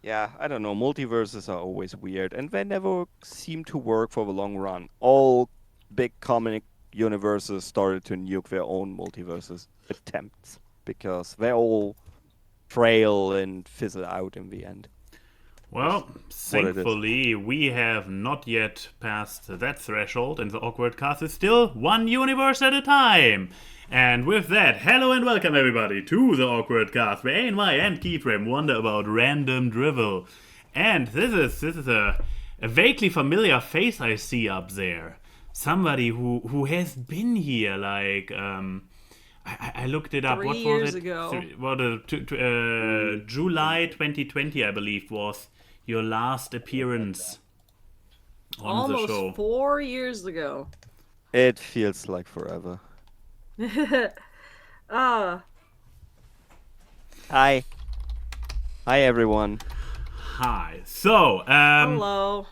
yeah, I don't know. Multiverses are always weird, and they never seem to work for the long run. All big comic universes started to nuke their own multiverses attempts because they all frail and fizzle out in the end. Just Well, what it is. thankfully, we have not yet passed that threshold, and the awkward cast is still one universe at a time. And with that, hello and welcome everybody to the awkward cast, where Ayn Wye and Keyframe wonder about random drivel. And this is a vaguely familiar face I see up there. Somebody who has been here, like I looked it up. 3 What was years it? ago. July 2020, I believe, was your last appearance on the show. Almost 4 years ago. It feels like forever. Ah, Hi. Hi, everyone. Hi. So, hello.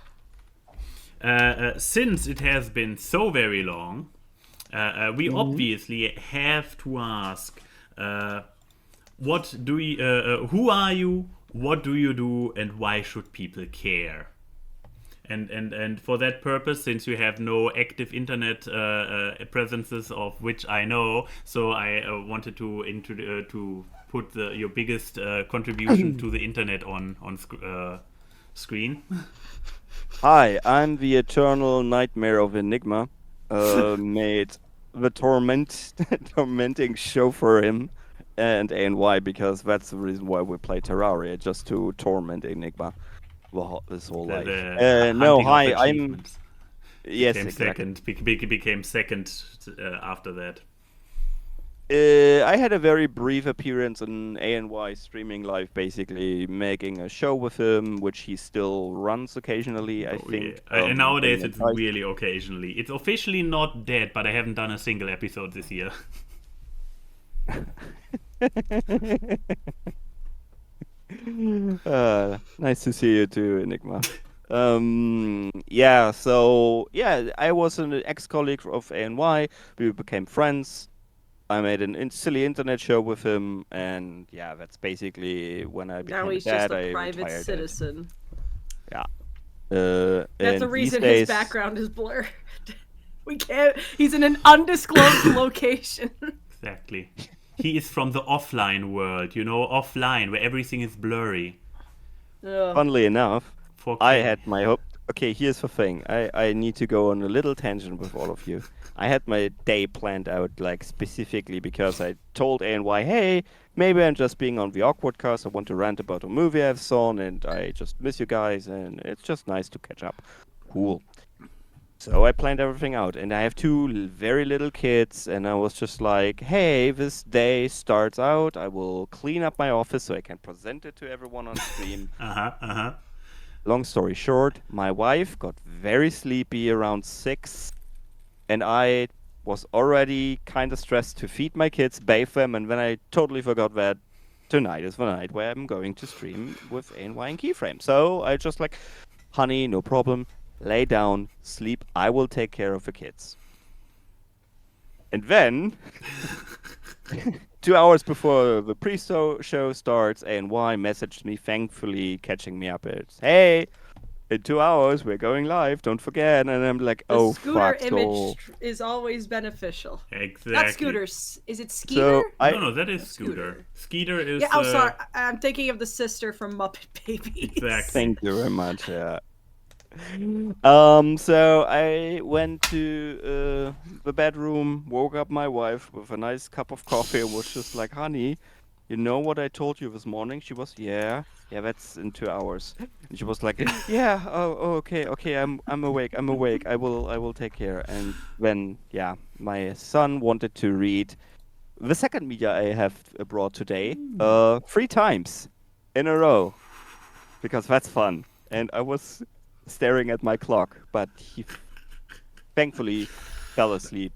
since it has been so very long, we obviously have to ask, who are you, what do you do, and why should people care? And for that purpose, since you have no active internet presences of which I know, so I wanted to put your biggest contribution to the internet on screen. Hi, I'm the eternal nightmare of Enigma. Made the tormenting show for him and Ayn Wye because that's the reason why we play Terraria, just to torment Enigma his whole life. No, hi, I'm... Yes, exactly. Became second after that. I had a very brief appearance in ANY streaming live, basically making a show with him, which he still runs occasionally, I think. And nowadays and it's really occasionally. It's officially not dead, but I haven't done a single episode this year. Nice to see you too, Enigma. I was an ex-colleague of ANY. We became friends. I made an silly internet show with him, and yeah, that's basically when I became Now he's dad. just a I private retired. citizen. Yeah. That's and the reason these days, his background is blurred. We can't. He's in an undisclosed location. Exactly. He is from the offline world, offline, where everything is blurry. Ugh. Funnily enough, 4K. I had my hope. Okay, here's the thing. I need to go on a little tangent with all of you. I had my day planned out, like, specifically because I told ANY, hey, maybe I'm just being on the AWKWARDCast. I want to rant about a movie I've seen, and I just miss you guys, and it's just nice to catch up. Cool. So I planned everything out, and I have two very little kids, and I was just like, hey, this day starts out. I will clean up my office so I can present it to everyone on stream. Long story short, my wife got very sleepy around 6, and I was already kind of stressed to feed my kids, bathe them, and then I totally forgot that tonight is the night where I'm going to stream with Ayn Wye and Keyframe. So I just like, honey, no problem, lay down, sleep, I will take care of the kids. And then, 2 hours before the pre-show starts, ANY messaged me, thankfully catching me up. It's, hey, in 2 hours we're going live, don't forget. And I'm like, The oh, scooter fuck. image is always beneficial. Exactly. Not scooters. Is it Skeeter? So No, that is Scooter. Skeeter is... Yeah, oh, sorry. I'm thinking of the sister from Muppet Babies. Exactly. Thank you very much, yeah. So I went to the bedroom, woke up my wife with a nice cup of coffee, and was just like, honey, you know what I told you this morning? She was, yeah, that's in 2 hours. And she was like, yeah, okay, I'm awake, I will take care. And then, yeah, my son wanted to read the second media I have brought today, 3 times in a row, because that's fun. And I was staring at my clock, but he thankfully fell asleep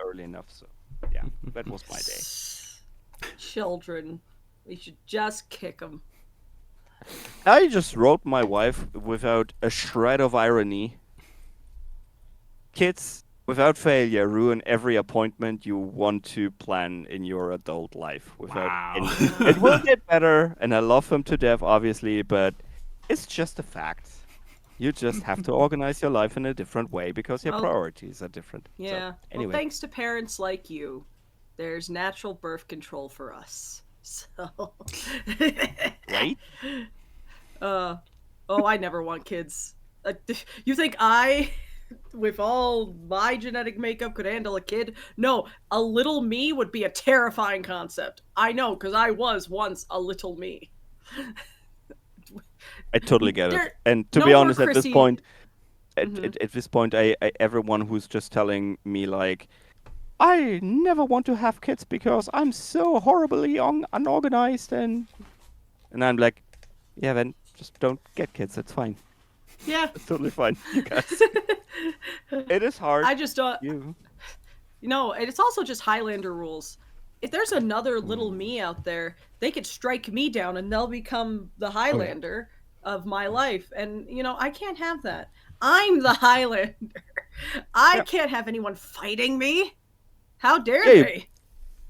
early enough. So, yeah, that was my day. Children. We should just kick them. I just wrote my wife without a shred of irony. Kids without failure, ruin every appointment you want to plan in your adult life. Without Wow. it will get better, and I love him to death, obviously, but it's just a fact. You just have to organize your life in a different way because your Well, priorities are different. yeah. So, Well, anyway, thanks to parents like you, there's natural birth control for us. So. right? Oh, I never want kids. You think with all my genetic makeup, could handle a kid? No, a little me would be a terrifying concept. I know, because I was once a little me. I totally get it. There- And to no be more honest, at this Chrissy- point, Mhm. at this point, everyone who's just telling me like, I never want to have kids because I'm so horribly unorganized, and I'm like, yeah, then just don't get kids. That's fine. Yeah, It's totally fine, you guys. It is hard. I just don't. You. And it's also just Highlander rules. If there's another little me out there, they could strike me down and they'll become the Highlander of my life. And, I can't have that. I'm the Highlander. I can't have anyone fighting me. How dare they?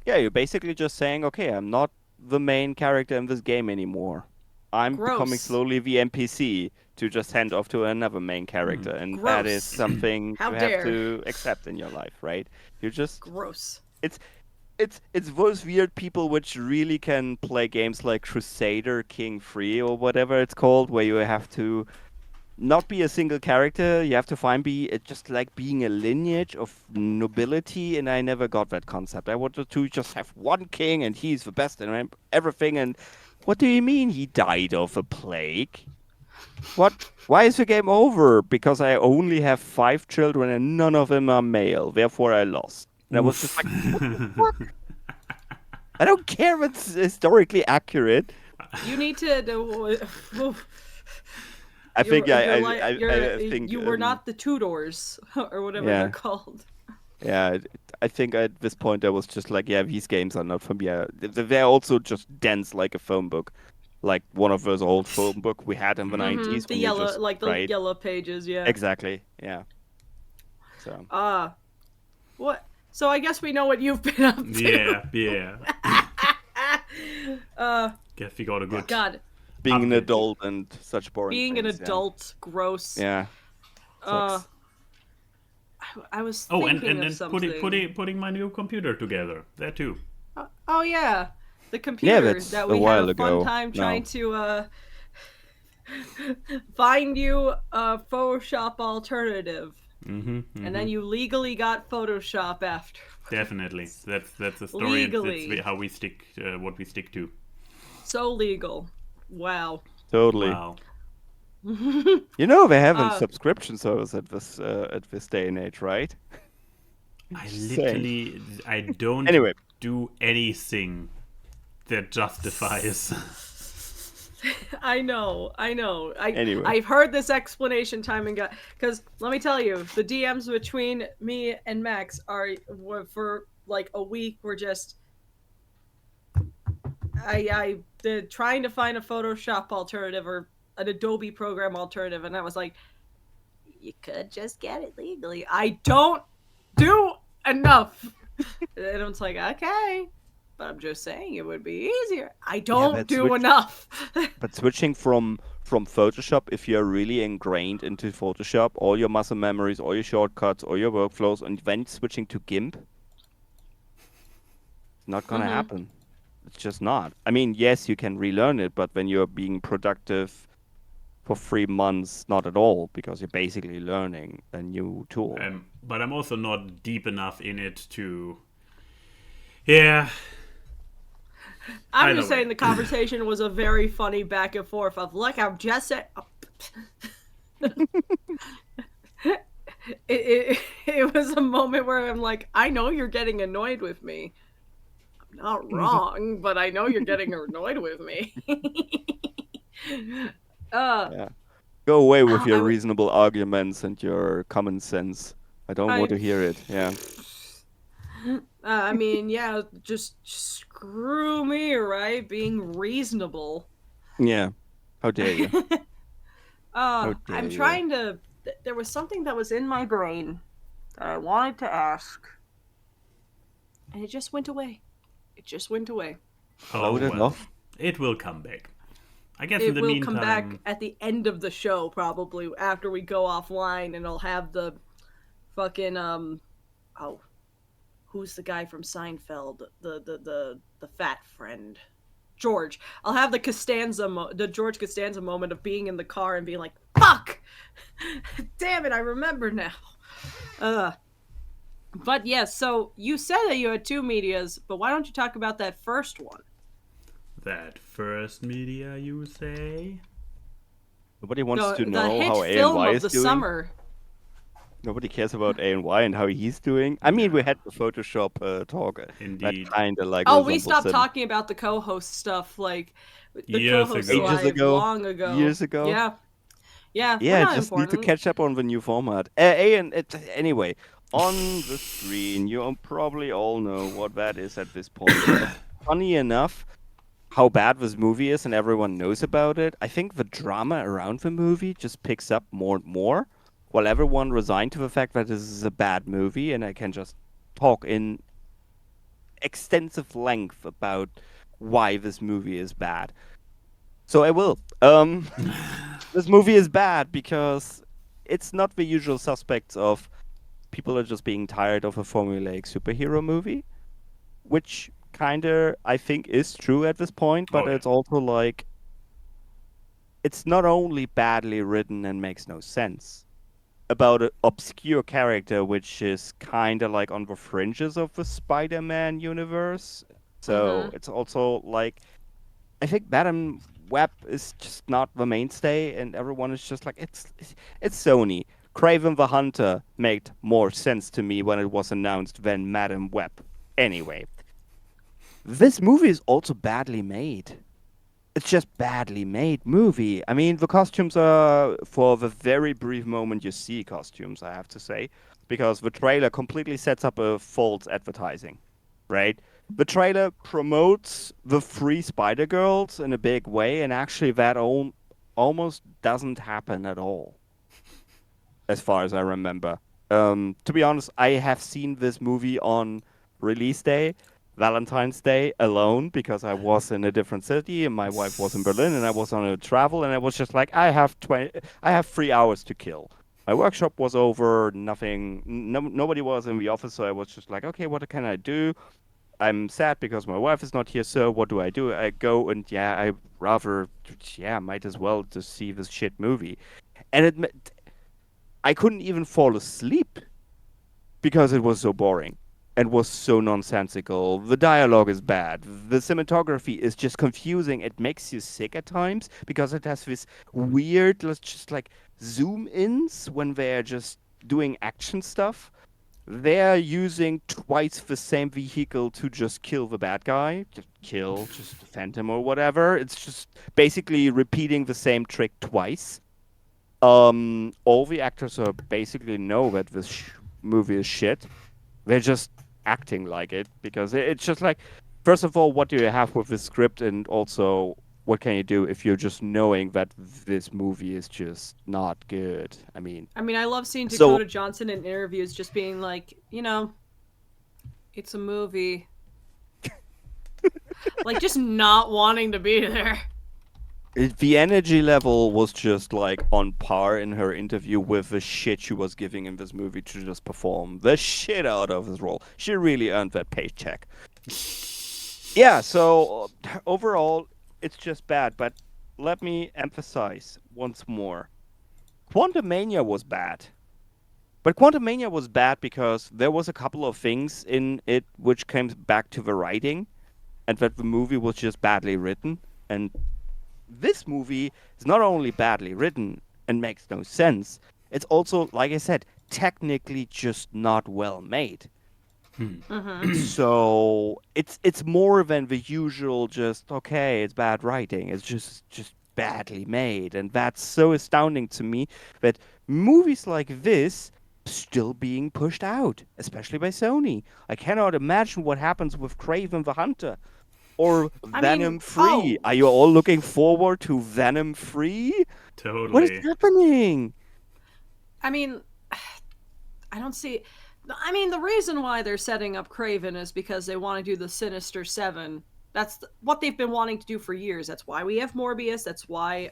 Yeah, you're basically just saying, okay, I'm not the main character in this game anymore. I'm becoming Gross. slowly the NPC to just hand off to another main character, and that is Gross. something How you have dare. to accept in your life, right? You just Gross. it's those weird people which really can play games like Crusader King 3 or whatever it's called, where you have to not be a single character. You have to be just like being a lineage of nobility, and I never got that concept. I wanted to just have one king, and he's the best and everything. And what do you mean he died of a plague? What? Why is the game over? Because I only have 5 children and none of them are male. Therefore, I lost. And I was just like, what the fuck? I don't care if it's historically accurate. You need to. I think You're think you were not the Tudors or whatever yeah. they're called. Yeah, I think at this point I was just like, yeah, these games are not for me. They're also just dense like a phone book, like one of those old phone book we had in the 90s. The when you yellow, just like the write. yellow pages, yeah. Exactly, yeah. So. What? So I guess we know what you've been up to. Yeah. Guess we got a good. God, Being an Update. adult and such boring being an things, adult, gross. Yeah. Uh, Sucks. I was Oh, thinking and of something. putting my new computer together. That too. Oh yeah, the computer that's that a we while had a fun ago time now. trying to find you a Photoshop alternative, and then you legally got Photoshop after. Definitely. That's the story. Legally. That's how we stick. What we stick to. So legal. Wow. Totally. Wow. You know they have a subscription service at this day and age, right? I don't Anyway. do anything that justifies. I know. Anyway. I've heard this explanation time and got because let me tell you, the DMs between me and Max were for like a week. Were just I did trying to find a Photoshop alternative or an Adobe program alternative, and I was like, you could just get it legally. I don't do enough, and it's like okay. But I'm just saying it would be easier. I don't but do enough. But switching from Photoshop, if you're really ingrained into Photoshop, all your muscle memories, all your shortcuts, all your workflows, and then switching to GIMP, it's not gonna happen. It's just not. I mean, yes, you can relearn it, but when you're being productive for 3 months, not at all, because you're basically learning a new tool. But I'm also not deep enough in it to. Yeah. I'm Either just way. saying the conversation was a very funny back and forth of look, I'm just saying. It was a moment where I'm like, I know you're getting annoyed with me. I'm not wrong, but I know you're getting annoyed with me. Yeah. Go away with your reasonable arguments and your common sense. I don't want to hear it. Yeah. I mean, yeah, just screw me, right? Being reasonable. Yeah. How dare you? I'm dare you. trying to. There was something that was in my brain that I wanted to ask. And it just went away. It just went away. Float it off. It will come back. I guess It in the will meantime... come back at the end of the show, probably, after we go offline, and I'll have the fucking, who's the guy from Seinfeld? The fat friend. George. I'll have the George Costanza moment of being in the car and being like, fuck! Damn it, I remember now. But yes, so you said that you had 2 medias, but why don't you talk about that first one? That first media, you say? Nobody wants to The know hit how Ayn film Wye of is the doing. summer. Nobody cares about Ayn Wye and how he's doing. I mean, we had the Photoshop talk. Indeed. That kind of like. Oh, we resembles stopped him. talking about the co-host stuff like the Years co-host ago. Ages live ago. long ago. Years ago. Yeah. Yeah. Yeah, we're not just important. need to catch up on the new format. Anyway, on the screen, you probably all know what that is at this point. But funny enough, how bad this movie is and everyone knows about it, I think the drama around the movie just picks up more and more, while everyone resigned to the fact that this is a bad movie, and I can just talk in extensive length about why this movie is bad. So I will. This movie is bad because it's not the usual suspects of people are just being tired of a formulaic superhero movie, which kinda I think is true at this point, but Oh, yeah. it's also like it's not only badly written and makes no sense about an obscure character which is kinda like on the fringes of the Spider-Man universe. So it's also like I think Madam Web is just not the mainstay, and everyone is just like it's Sony. Craven the Hunter made more sense to me when it was announced than Madam Web. Anyway, this movie is also badly made. It's just badly made movie. I mean, the costumes are for the very brief moment you see costumes, I have to say, because the trailer completely sets up a false advertising, right? The trailer promotes the free Spider-Girls in a big way, and actually that almost doesn't happen at all, as far as I remember. To be honest, I have seen this movie on release day, Valentine's Day, alone, because I was in a different city, and my wife was in Berlin, and I was on a travel, and I was just like, I have 3 hours to kill. My workshop was over, nobody was in the office, so I was just like, okay, what can I do? I'm sad because my wife is not here, so what do? I go and I might as well just see this shit movie. And I couldn't even fall asleep because it was so boring and was so nonsensical. The dialogue is bad. The cinematography is just confusing. It makes you sick at times because it has this weird, just like zoom ins when they're just doing action stuff. They're using twice the same vehicle to just kill the bad guy. Just defend him or whatever. It's just basically repeating the same trick twice. All the actors are basically know that this movie is shit. They're just acting like it because it's just like, first of all, what do you have with the script, and also what can you do if you're just knowing that this movie is just not good? I mean, I love seeing Dakota Johnson in interviews just being like, it's a movie. Like, just not wanting to be there. The energy level was just like on par in her interview with the shit she was giving in this movie to just perform the shit out of this role. She really earned that paycheck. Yeah, so overall, it's just bad, but let me emphasize once more. Quantumania was bad. But Quantumania was bad because there was a couple of things in it which came back to the writing, and that the movie was just badly written. And this movie is not only badly written and makes no sense, it's also, like I said, technically just not well made. So it's more than the usual just, okay, it's bad writing. It's just badly made. And that's so astounding to me that movies like this still being pushed out, especially by Sony. I cannot imagine what happens with Craven the Hunter or Venom 3. Are you all looking forward to Venom 3? Totally. What is happening? I mean, I don't see... I mean, the reason why they're setting up Craven is because they want to do the Sinister Seven. That's what they've been wanting to do for years. That's why we have Morbius. That's why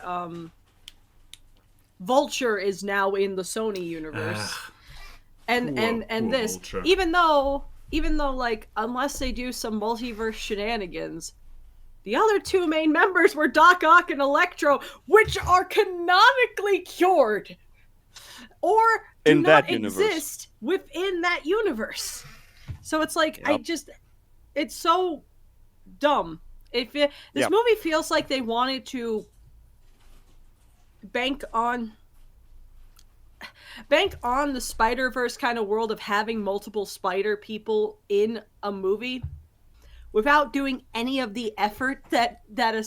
Vulture is now in the Sony universe. And this, Vulture. even though like, unless they do some multiverse shenanigans, the other two main members were Doc Ock and Electro, which are canonically cured or do In not that universe. exist within that universe. So it's like, Yep. it's so dumb. This Yep. movie feels like they wanted to bank on the Spider-Verse kind of world of having multiple spider people in a movie without doing any of the effort that a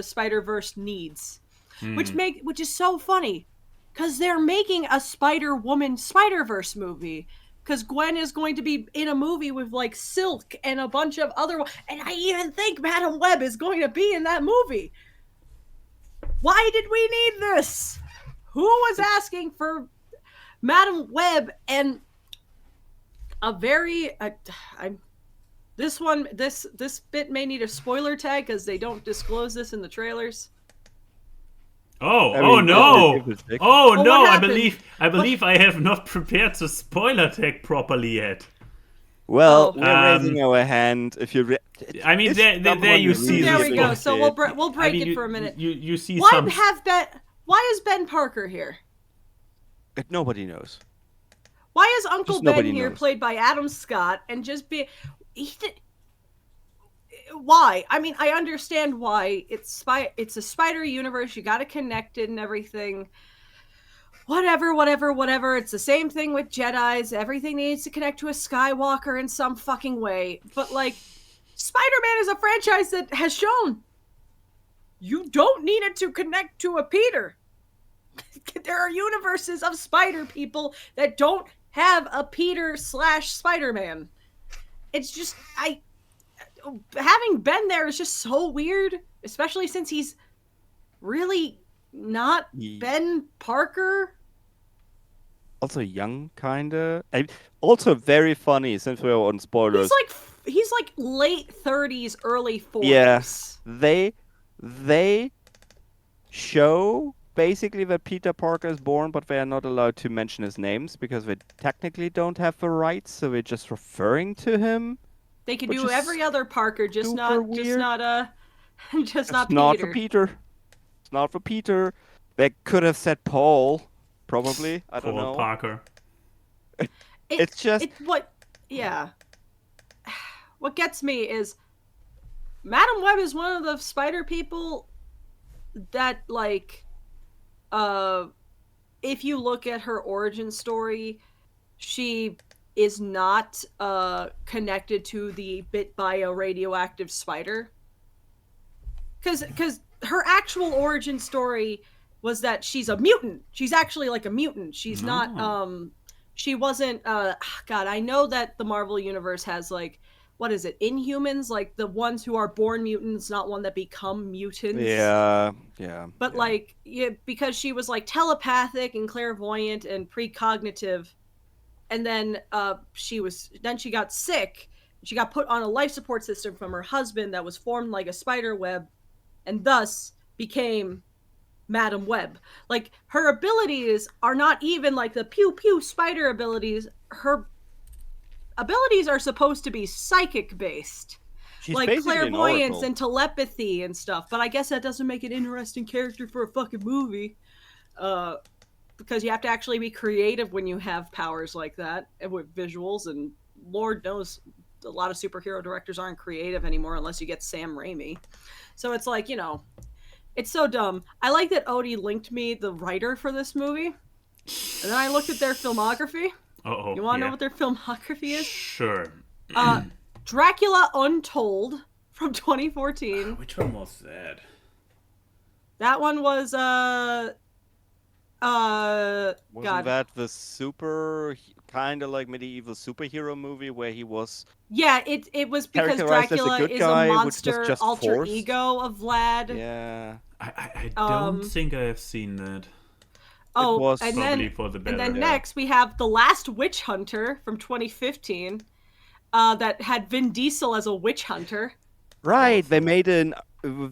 Spider-Verse needs. Which is so funny, because they're making a Spider-Woman Spider-Verse movie, because Gwen is going to be in a movie with like Silk and a bunch of other, and I even think Madam Web is going to be in that movie. Why did we need this? Who was asking for Madam Web and a very this bit may need a spoiler tag because they don't disclose this in the trailers. Oh, I oh mean, no! if it's big. Oh Well, no! what I happened? believe I have not prepared the spoiler tag properly yet. Well, Oh. we're raising our hand. If you, I mean, If there someone you see really There this we go. one. So we'll break it for a minute. You see Why some. is Ben Parker here? nobody knows. Why is Uncle Just Ben nobody here, knows. played by Adam Scott, and why? I mean, I understand why. It's a spider universe. You got to connect it and everything. Whatever. It's the same thing with Jedis. Everything needs to connect to a Skywalker in some fucking way. But like, Spider-Man is a franchise that has shown you don't need it to connect to a Peter. There are universes of spider people that don't have a Peter / Spider-Man. It's just, having Ben there is just so weird, especially since he's really not Ben Parker. Also young, kinda. Also very funny, since we're on spoilers. He's like late 30s, early 40s. Yeah, they show basically that Peter Parker is born, but they are not allowed to mention his names because they technically don't have the rights, so we're just referring to him. They could Which do is every other Parker, just super not weird. just not It's not for Peter. Peter. It's not for Peter. They could have said Paul, probably. I don't know. Paul Parker. It's just yeah. What gets me is Madam Web is one of the spider people that, like, if you look at her origin story, she is not connected to the bit by a radioactive spider. Because her actual origin story was that she's a mutant. She's actually like a mutant. She's not, she wasn't, God, I know that the Marvel Universe has, like, what is it, Inhumans? Like, the ones who are born mutants, not one that become mutants. yeah. But, like, because she was, like, telepathic and clairvoyant and precognitive, and then she got sick. She got put on a life support system from her husband that was formed like a spider web, and thus became Madam Web. Like, her abilities are not even like the pew pew spider abilities. Her abilities are supposed to be psychic based. She's like basically an clairvoyance oracle. and telepathy and stuff. But I guess that doesn't make an interesting character for a fucking movie. Because you have to actually be creative when you have powers like that, and with visuals, and Lord knows a lot of superhero directors aren't creative anymore unless you get Sam Raimi. So it's like, it's so dumb. I like that Odie linked me the writer for this movie, and then I looked at their filmography. Uh-oh. You want to know what their filmography is? Sure. Dracula Untold from 2014. Which one was that? That one was Wasn't God. that the super kind of like medieval superhero movie where he was? Yeah, it was because Characterized as a Dracula good is guy, a which was monster just alter forced? ego of Vlad. Yeah. I don't think I have seen that. Oh, was and probably then for the better. and then yeah. next we have The Last Witch Hunter from 2015, that had Vin Diesel as a witch hunter. Right, Awesome.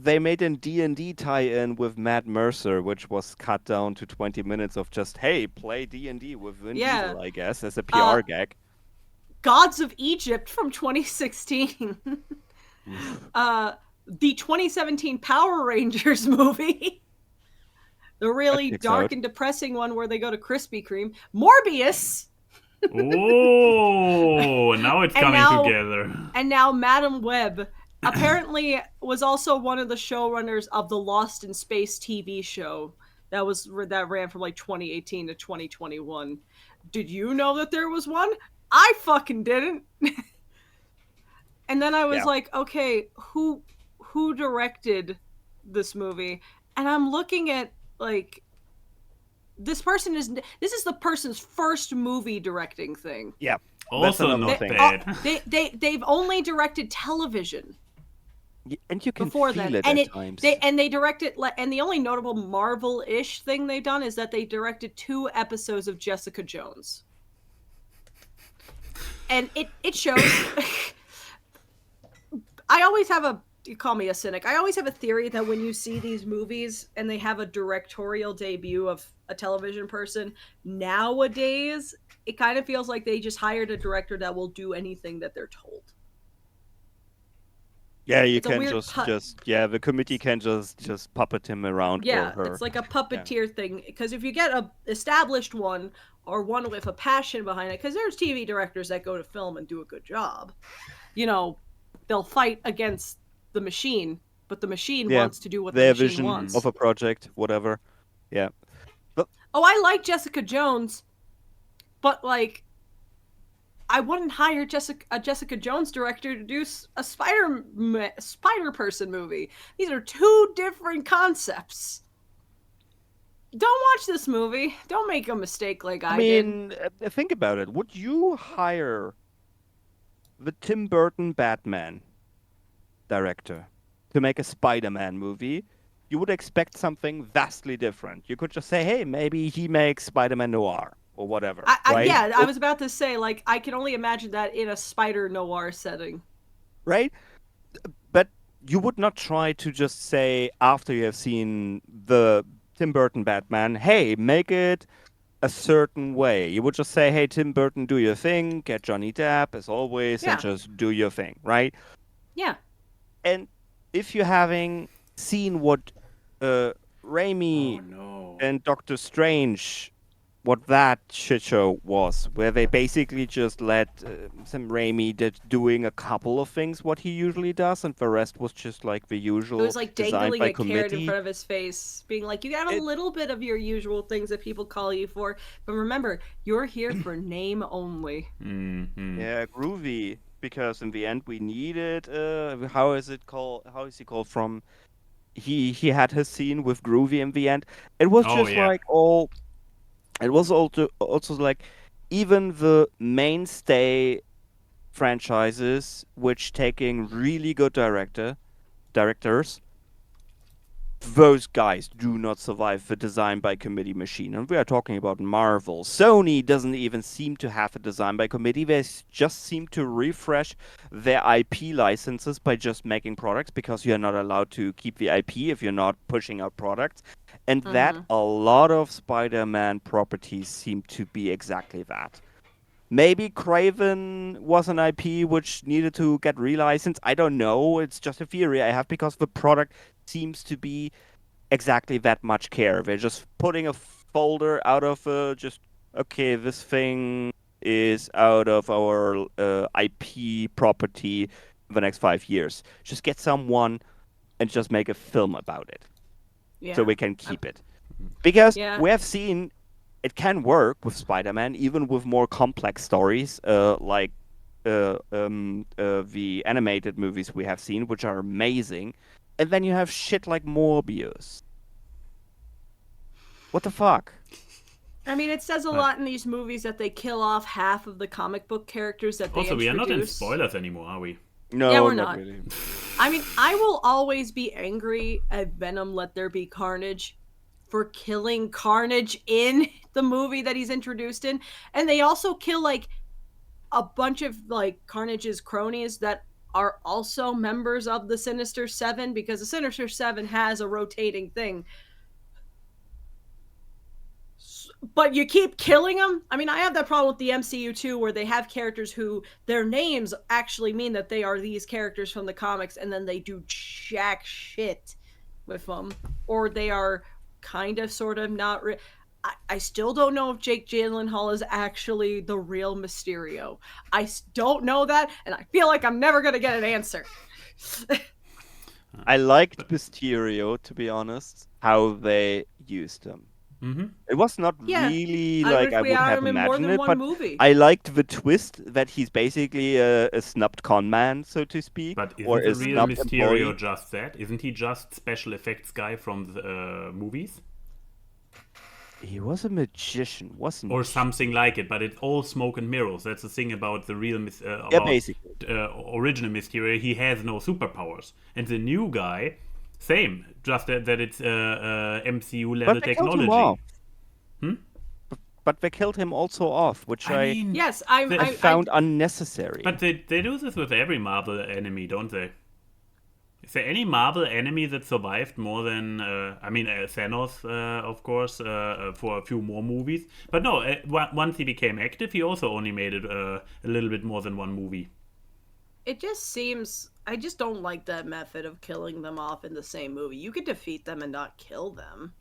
they made an D&D tie-in with Matt Mercer, which was cut down to 20 minutes of just, hey, play D&D with Vin Yeah. Diesel, I guess, as a PR gag. Gods of Egypt from 2016. The 2017 Power Rangers movie. The really checks dark out. and depressing one where they go to Krispy Kreme. Morbius. Oh, now it's And coming now- together. And now Madam Web apparently was also one of the showrunners of the Lost in Space TV show that ran from like 2018 to 2021. Did you know that there was one? I fucking didn't. And then I was Yeah. like, okay, who directed this movie? And I'm looking at like this is the person's first movie directing thing. Yeah. Also another not thing. bad. They've only directed television And you can before feel then, it and at times. they directed, and the only notable Marvel-ish thing they've done is that they directed 2 episodes of Jessica Jones, and it shows. I always have you call me a cynic. I always have a theory that when you see these movies and they have a directorial debut of a television person, nowadays it kind of feels like they just hired a director that will do anything that they're told. Yeah, you It's a can weird the committee can just puppet him around Yeah, or her. it's like a puppeteer thing. Because if you get a established one or one with a passion behind it, because there's TV directors that go to film and do a good job, they'll fight against the machine, but the machine wants to do what the their machine vision wants. of a project, whatever. Yeah. Oh, I like Jessica Jones, but like, I wouldn't hire a Jessica Jones director to do a Spider Person movie. These are 2 different concepts. Don't watch this movie. Don't make a mistake like I did. Think about it. Would you hire the Tim Burton Batman director to make a Spider-Man movie? You would expect something vastly different. You could just say, hey, maybe he makes Spider-Man Noir or whatever. Right? I was about to say, like, I can only imagine that in a Spider Noir setting. Right? But you would not try to just say, after you have seen the Tim Burton Batman, hey, make it a certain way. You would just say, hey, Tim Burton, do your thing, get Johnny Depp as always, and just do your thing, right? Yeah. And if you're having seen what Raimi and Doctor Strange, what that shit show was, where they basically just let Sam Raimi doing a couple of things what he usually does, and the rest was just like the usual. It was like designed dangling by a carrot in committee. front of his face, being like, you got a little bit of your usual things that people call you for, but remember, you're here for name only. Mm-hmm. Yeah, groovy. Because in the end we needed how is he called from he had his scene with Groovy in the end. It was it was also like even the mainstay franchises which taking really good directors, those guys do not survive the design by committee machine. And we are talking about Marvel. Sony doesn't even seem to have a design by committee. They just seem to refresh their IP licenses by just making products, because you're not allowed to keep the IP if you're not pushing out products. And that a lot of Spider-Man properties seem to be exactly that. Maybe Craven was an IP which needed to get relicensed. I don't know. It's just a theory I have, because the product seems to be exactly that much care. They're just putting a folder out of okay, this thing is out of our IP property for the next 5 years. Just get someone and just make a film about it. Yeah. So we can keep it. Because Yeah. we have seen it can work with Spider-Man, even with more complex stories, like the animated movies we have seen, which are amazing. And then you have shit like Morbius. What the fuck? I mean, it says a lot in these movies that they kill off half of the comic book characters that they Also, we are not in introduce. spoilers anymore, are we? No, Yeah, we're not not. really. I mean, I will always be angry at Venom Let There Be Carnage. for killing Carnage in the movie that he's introduced in. And they also kill like a bunch of like Carnage's cronies that are also members of the Sinister Seven, because the Sinister Seven has a rotating thing. But you keep killing them. I mean, I have that problem with the MCU too, where they have characters who their names actually mean that they are these characters from the comics, and then they do jack shit with them, or they are kind of sort of not. I still don't know if Jake Gyllenhaal is actually the real Mysterio. I don't know that, and I feel like I'm never gonna get an answer. I liked Mysterio, to be honest, how they used him. Mm-hmm. It was not Yeah. really I like wish I we would had have him in more imagined than it, one but movie. I liked the twist that he's basically a snubbed con man, so to speak, But or isn't a the real snubbed Mysterio employee. just that? Isn't he just special effects guy from the movies? He was a magician, wasn't Or he? something like it, but it's all smoke and mirrors. That's the thing about the real Yeah, basically. original Mysterio. He has no superpowers, and the new guy, same, just that it's MCU level But they killed him technology. off. But they killed him also off, which I I mean, Yes, I found unnecessary. but they do this with every Marvel enemy, don't they? Is there any Marvel enemy that survived more than, Thanos, of course, for a few more movies? But no, once he became active, he also only made it a little bit more than one movie. It just seems, I just don't like that method of killing them off in the same movie. You could defeat them and not kill them.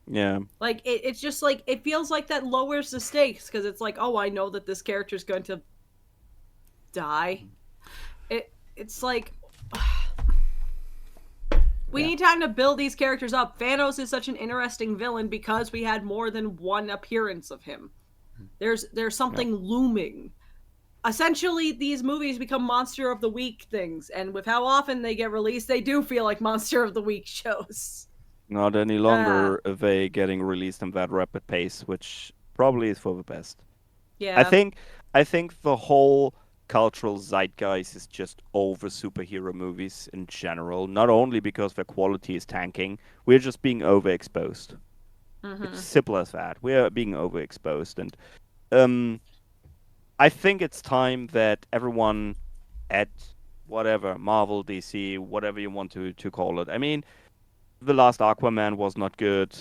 Yeah. Like, it's just like, it feels like that lowers the stakes, because it's like, oh, I know that this character's going to die. It's like, we need time to build these characters up. Thanos is such an interesting villain because we had more than one appearance of him. There's something looming. Essentially, these movies become Monster of the Week things, and with how often they get released, they do feel like Monster of the Week shows. Not any longer are they getting released in that rapid pace, which probably is for the best. Yeah. I think the whole cultural zeitgeist is just over superhero movies in general, not only because their quality is tanking, we're just being overexposed. It's simple as that. We're being overexposed, and I think it's time that everyone at whatever, Marvel, DC, whatever you want to call it. I mean, the last Aquaman was not good.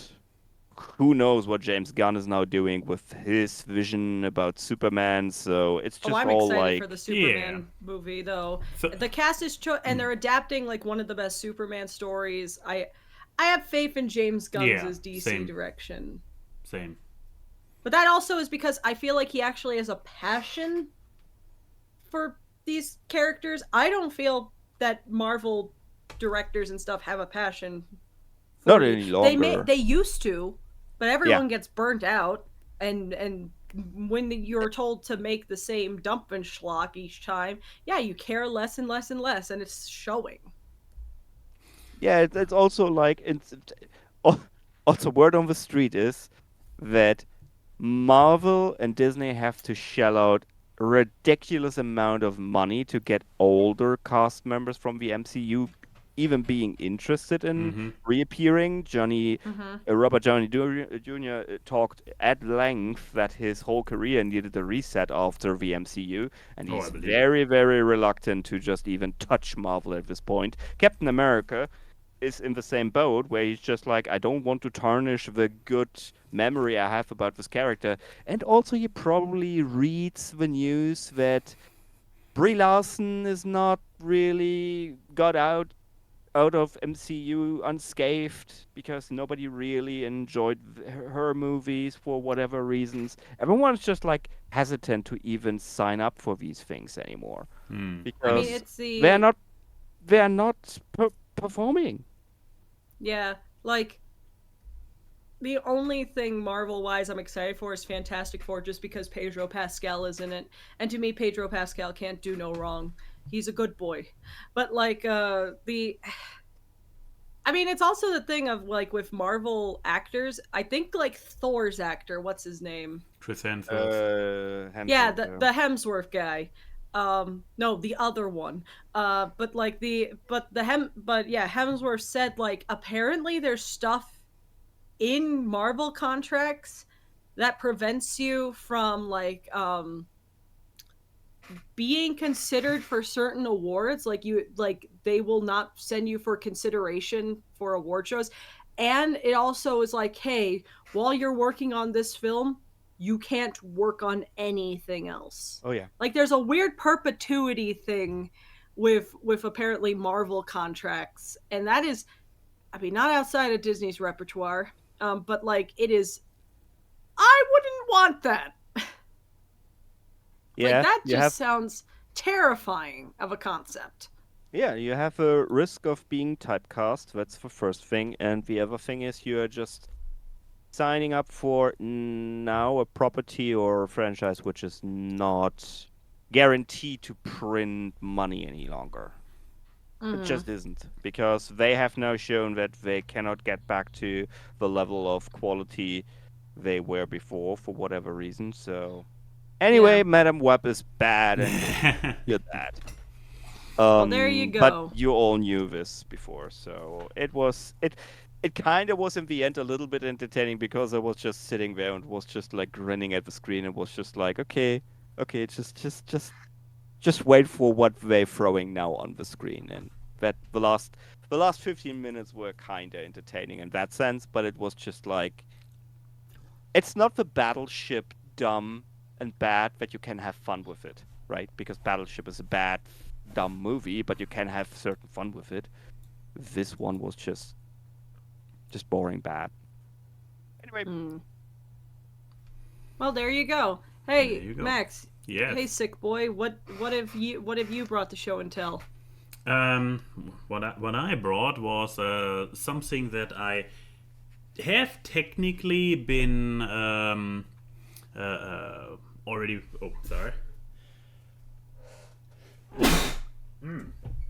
Who knows what James Gunn is now doing with his vision about Superman? So it's just I'm all excited like for the Superman movie, though. So- The cast is and they're adapting like one of the best Superman stories. I have faith in James Gunn's DC same. direction. Same. But that also is because I feel like he actually has a passion for these characters. I don't feel that Marvel directors and stuff have a passion for not the- any longer. They used to, but everyone gets burnt out, and when you're told to make the same Dumpenschlock each time, yeah, you care less and less and less, and it's showing. Yeah, it's also like also word on the street is that Marvel and Disney have to shell out a ridiculous amount of money to get older cast members from the MCU even being interested in reappearing. Robert Downey Jr. Talked at length that his whole career needed a reset after the MCU, and he's very, very reluctant to just even touch Marvel at this point. Captain America is in the same boat, where he's just like, I don't want to tarnish the good memory I have about this character. And also he probably reads the news that Brie Larson is not really got out of MCU unscathed because nobody really enjoyed her movies for whatever reasons. Everyone's just like hesitant to even sign up for these things anymore because I mean, it's the they're not performing. Yeah, like the only thing Marvel-wise I'm excited for is Fantastic Four, just because Pedro Pascal is in it, and to me, Pedro Pascal can't do no wrong. He's a good boy. But like I mean, it's also the thing of like with Marvel actors. I think like Thor's actor, what's his name? Chris Hemsworth. Yeah, the Hemsworth guy. No, the other one. Hemsworth said like apparently there's stuff in Marvel contracts that prevents you from like being considered for certain awards. Like they will not send you for consideration for award shows. And it also is like, hey, while you're working on this film, you can't work on anything else. Oh yeah. Like there's a weird perpetuity thing with apparently Marvel contracts, and that is, I mean, not outside of Disney's repertoire, but like it is. I wouldn't want that. Yeah. Like that you just have sounds terrifying of a concept. Yeah, you have a risk of being typecast. That's the first thing, and the other thing is you are just signing up for now a property or a franchise which is not guaranteed to print money any longer. It just isn't, because they have now shown that they cannot get back to the level of quality they were before for whatever reason. So anyway, Yeah. Madam Web is bad, and you're that. Well, there you go. But you all knew this before, so it kind of was in the end a little bit entertaining, because I was just sitting there and was just like grinning at the screen and was just like, okay, just wait for what they're throwing now on the screen. And that the last 15 minutes were kind of entertaining in that sense, but it was just like, it's not the Battleship dumb and bad that you can have fun with it, right? Because Battleship is a bad, dumb movie, but you can have certain fun with it. This one was just boring bad. Anyway, Well, there you go. Hey, There you go. Max. Yes. Hey, sick boy. What have you brought to show and tell? What I brought was something that I have technically been already. Oh, sorry.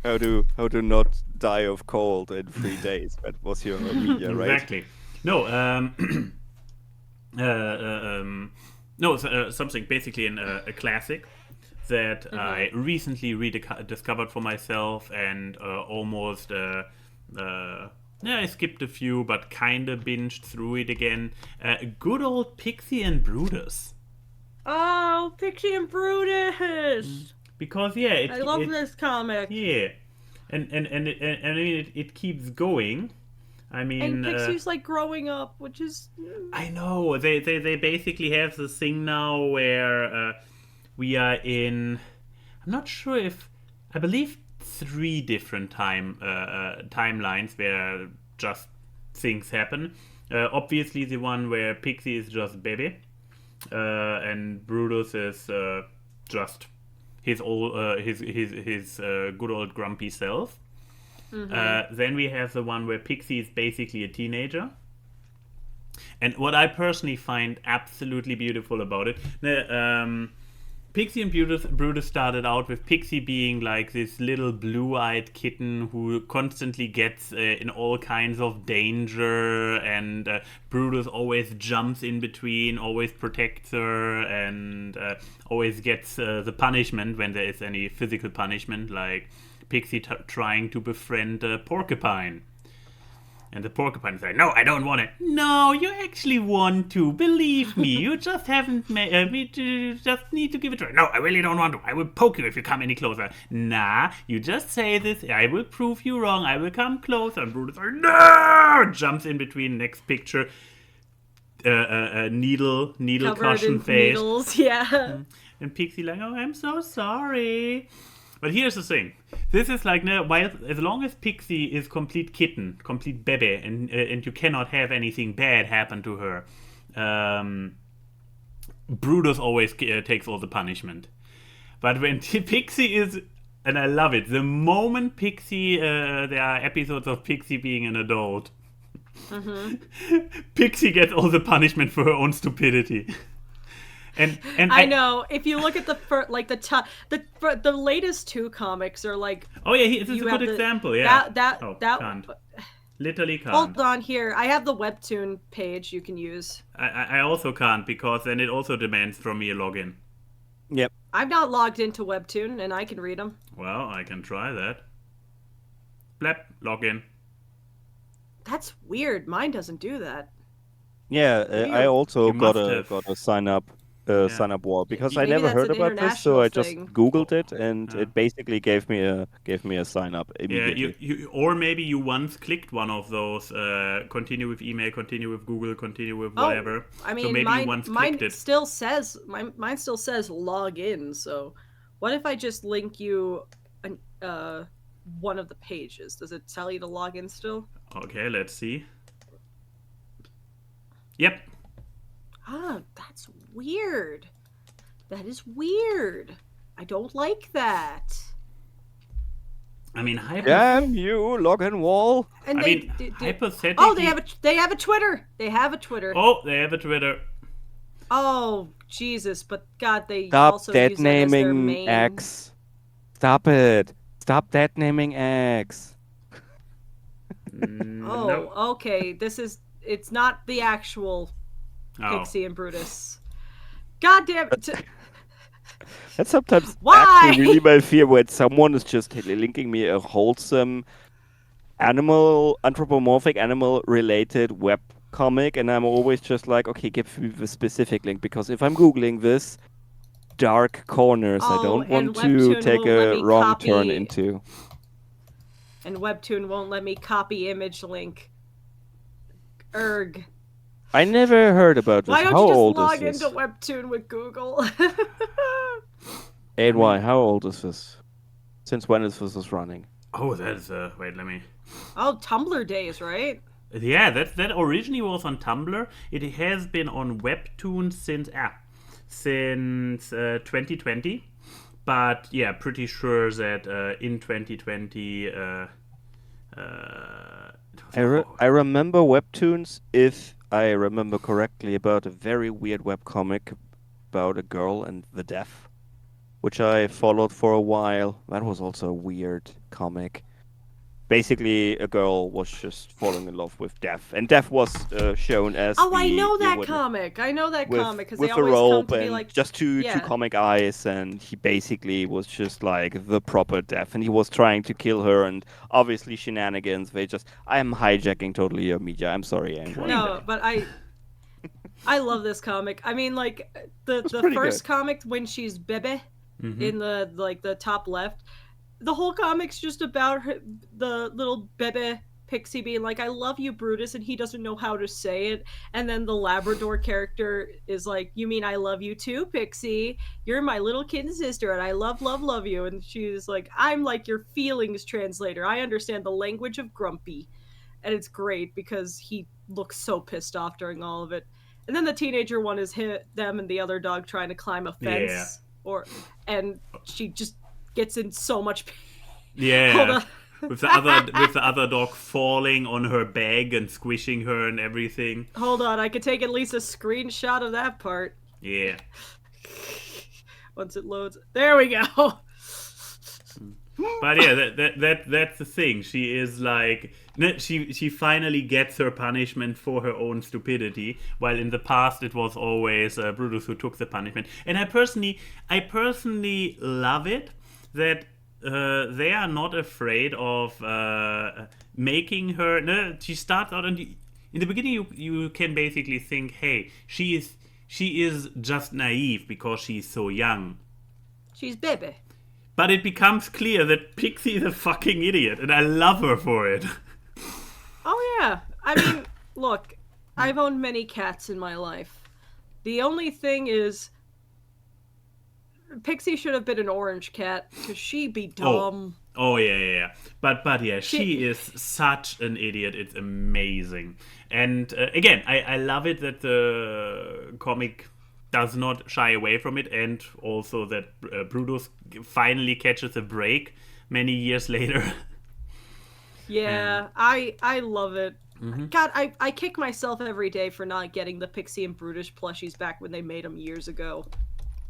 how to not die of cold in 3 days? That was your media, right? Exactly. No. No. Something basically a classic that I recently rediscovered for myself, and almost. I skipped a few, but kind of binged through it again. Good old Pixie and Brutus. Oh, Pixie and Brutus. Because yeah, I love this comic. Yeah, and I mean it keeps going. I mean, And Pixie's like growing up, which is. I know they basically have this thing now where we are in. I'm not sure if I believe 3 different timelines where just things happen. Obviously, the one where Pixie is just baby, and Brutus is just his good old grumpy self. Then we have the one where Pixie is basically a teenager. And what I personally find absolutely beautiful about it, Pixie and Brutus started out with Pixie being like this little blue-eyed kitten who constantly gets in all kinds of danger, and Brutus always jumps in between, always protects her, and always gets the punishment when there is any physical punishment, like Pixie trying to befriend a porcupine. And the porcupine is like, no, I don't want it. No, you actually want to. Believe me. You just haven't you just need to give it a try. No, I really don't want to. I will poke you if you come any closer. Nah, you just say this. I will prove you wrong. I will come closer. And Brutus like, no! Jumps in between. Next picture. Needle Covered caution in face. needles, yeah. And Pixie like, oh, I'm so sorry. But here's the thing. This is like, while as long as Pixie is complete kitten, complete baby, and you cannot have anything bad happen to her, Brutus always takes all the punishment. But when Pixie is, and I love it, the moment Pixie, there are episodes of Pixie being an adult, Pixie gets all the punishment for her own stupidity. And I know. If you look at the latest 2 comics are like. Oh yeah, this is a good example. Yeah. Can't. Literally can't. Hold on here. I have the webtoon page you can use. I also can't, because then it also demands from me a login. Yep. I'm not logged into webtoon and I can read them. Well, I can try that. Blep, login. That's weird. Mine doesn't do that. Yeah, Maybe I also You got must a have. sign up sign up wall because I Maybe never that's heard an about this, so international I just thing. Googled it and Yeah. it basically gave me a sign up Yeah, immediately. or maybe you once clicked one of those continue with email, continue with Google, continue with Oh, whatever. I mean, so maybe you once clicked it. still says mine still says log in. So, what if I just link you an one of the pages? Does it tell you to log in still? Okay, let's see. Yep. Ah, that's weird. That is weird. I don't like that. I mean, Damn you, login wall! And I they mean, they- hypothetically. Oh, they have a Twitter. They have a Twitter. Oh, they have a Twitter. Oh, Jesus, but God, they Stop also dead use that as their naming main. X. Stop it. Stop dead naming X. Oh, No. okay. It's not the actual Oh. Pixie and Brutus. God damn it. That's sometimes Why? actually really my fear when someone is just linking me a wholesome anthropomorphic animal related web comic, and I'm always just like, okay, give me the specific link, because if I'm Googling this dark corners, I don't and want to Webtoon take won't let a me wrong turn copy- into. And Webtoon won't let me copy image link. Erg. I never heard about this. Why don't How you just old log is into this? Webtoon with Google? Ayn Wye, how old is this? Since when is this running? Oh, that's wait, let me. Oh, Tumblr days, right? Yeah, that originally was on Tumblr. It has been on Webtoon since 2020. But yeah, pretty sure that in 2020. I remember webtoons, if I remember correctly, about a very weird webcomic about a girl and the deaf, which I followed for a while. That was also a weird comic. Basically, a girl was just falling in love with Death, and Death was shown as Oh, I the know that witness comic. I know that with, comic because with they a always come rope to be and like, just two yeah. comic eyes, and he basically was just like the proper Death, and he was trying to kill her, and obviously shenanigans. I am hijacking totally your media. I'm sorry, Ayn Wye. No, but I love this comic. I mean, like the pretty first good. comic when she's Bebe Mm-hmm. in the top left, the whole comic's just about the little Bebe pixie being like, "I love you, Brutus," and he doesn't know how to say it. And then the Labrador character is like, "You mean I love you too, Pixie? You're my little kid sister, and I love you." And she's like, "I'm like your feelings translator. I understand the language of grumpy." And it's great because he looks so pissed off during all of it. And then the teenager one is them and the other dog trying to climb a fence, and she just gets in so much pain. Yeah. Hold on. with the other dog falling on her bag and squishing her and everything. Hold on, I could take at least a screenshot of that part. Yeah. Once it loads. There we go. But yeah, that's the thing. She is like she finally gets her punishment for her own stupidity, while in the past it was always Brutus who took the punishment. And I personally love it that they are not afraid of making her. No, she starts out in the beginning. You can basically think, hey, she is just naive because she's so young. She's Bebe. But it becomes clear that Pixie is a fucking idiot, and I love her for it. Oh yeah. I mean, look, I've owned many cats in my life. The only thing is, Pixie should have been an orange cat because she'd be dumb. Oh yeah. But yeah, she is such an idiot. It's amazing. And again, I love it that the comic does not shy away from it, and also that Brutus finally catches a break many years later. Yeah, I love it. Mm-hmm. God, I kick myself every day for not getting the Pixie and Brutus plushies back when they made them years ago.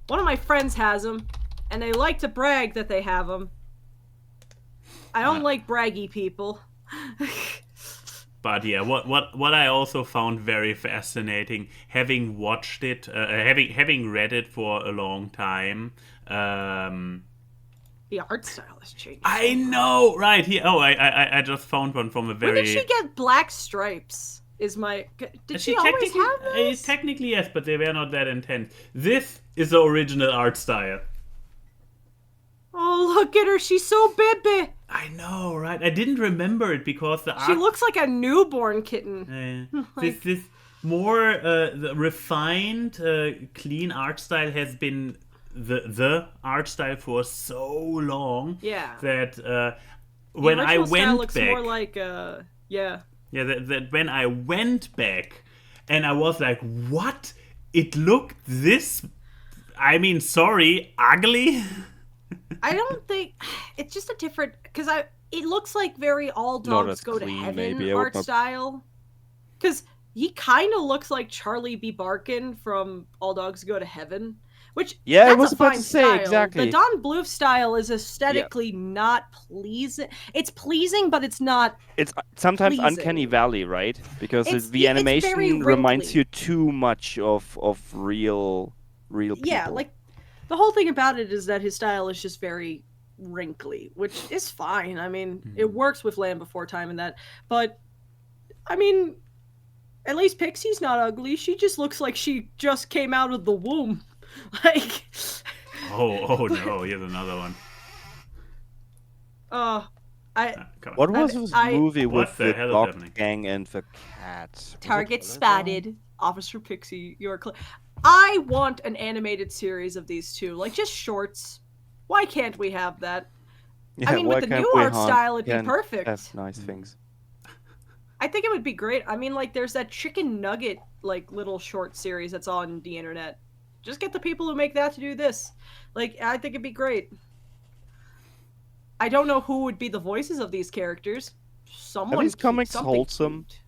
One of my friends has them, and they like to brag that they have them. I don't like braggy people. But yeah, what I also found very fascinating, having watched it, having read it for a long time. The art style has changed. I know, right? Here, I just found one from a very. When did she get black stripes? is my... Did she always have those? Technically, yes, but they were not that intense. This is the original art style. Oh, look at her. She's so baby. I know, right? I didn't remember it because the art... She looks like a newborn kitten. This more the refined, clean art style has been the art style for so long. Yeah. That when I went style looks back... more like, yeah. Yeah, that when I went back and I was like, what? It looked this... I mean, sorry, ugly? I don't think... It's just a different... Because it looks like very All Not Dogs as Go to clean, Heaven maybe. I would art not- style. Because he kind of looks like Charlie B. Barkin from All Dogs Go to Heaven. Which, Yeah, I that's was a about fine to say, style. exactly. The Don Bluth style is aesthetically not pleasing. It's pleasing, but it's not... It's sometimes pleasing. Uncanny Valley, right? Because It's the very animation reminds wrinkly. you too much of real people. Yeah, like, the whole thing about it is that his style is just very wrinkly, which is fine. I mean, it works with Land Before Time and that. But, I mean, at least Pixie's not ugly. She just looks like she just came out of the womb. Like... Oh no, here's another one. Come on. What was this movie What with the the hell is dog happening? gang and the cat? Was it Target Volleyball? spotted. Officer Pixie, you're I want an animated series of these two. Like, just shorts. Why can't we have that? Yeah, I mean, why with the can't new we art style, it'd be can perfect. have nice things. I think it would be great. I mean, like, there's that chicken nugget, like, little short series that's on the internet. Just get the people who make that to do this. Like, I think it'd be great. I don't know who would be the voices of these characters. Someone. Are these cute, comics something wholesome? cute.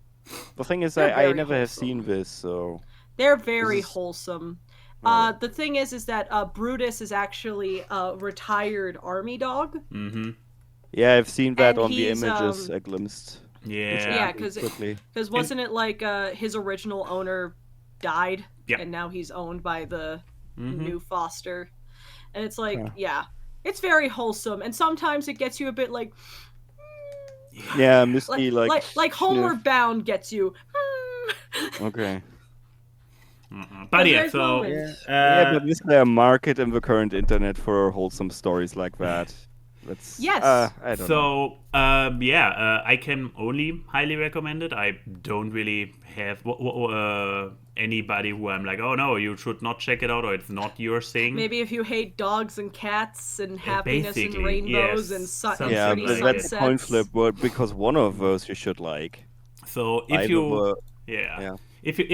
The thing is, They're I very never have wholesome. seen this, so... They're very This is- wholesome. Oh. The thing is that Brutus is actually a retired army dog. Mm-hmm. Yeah, I've seen that And on the he's, images I glimpsed. Yeah. because Quickly. wasn't it like his original owner died, Yeah. and now he's owned by the Mm-hmm. new foster, and it's like, Huh. yeah, it's very wholesome, and sometimes it gets you a bit like, Yeah, Misty, like Homeward Bound gets you. Okay. But yeah, there's so moments. Yeah, but is there a market in the current internet for wholesome stories like that? That's Yes. I don't know. So, I can only highly recommend it. I don't really have anybody who I'm like, oh no, you should not check it out, or it's not your thing. Maybe if you hate dogs and cats and happiness and basically, rainbows yes. and Something Yeah, pretty but like that's sunsets. a coin flip, but because one of those you should like. So if Either you, were- yeah. yeah. If you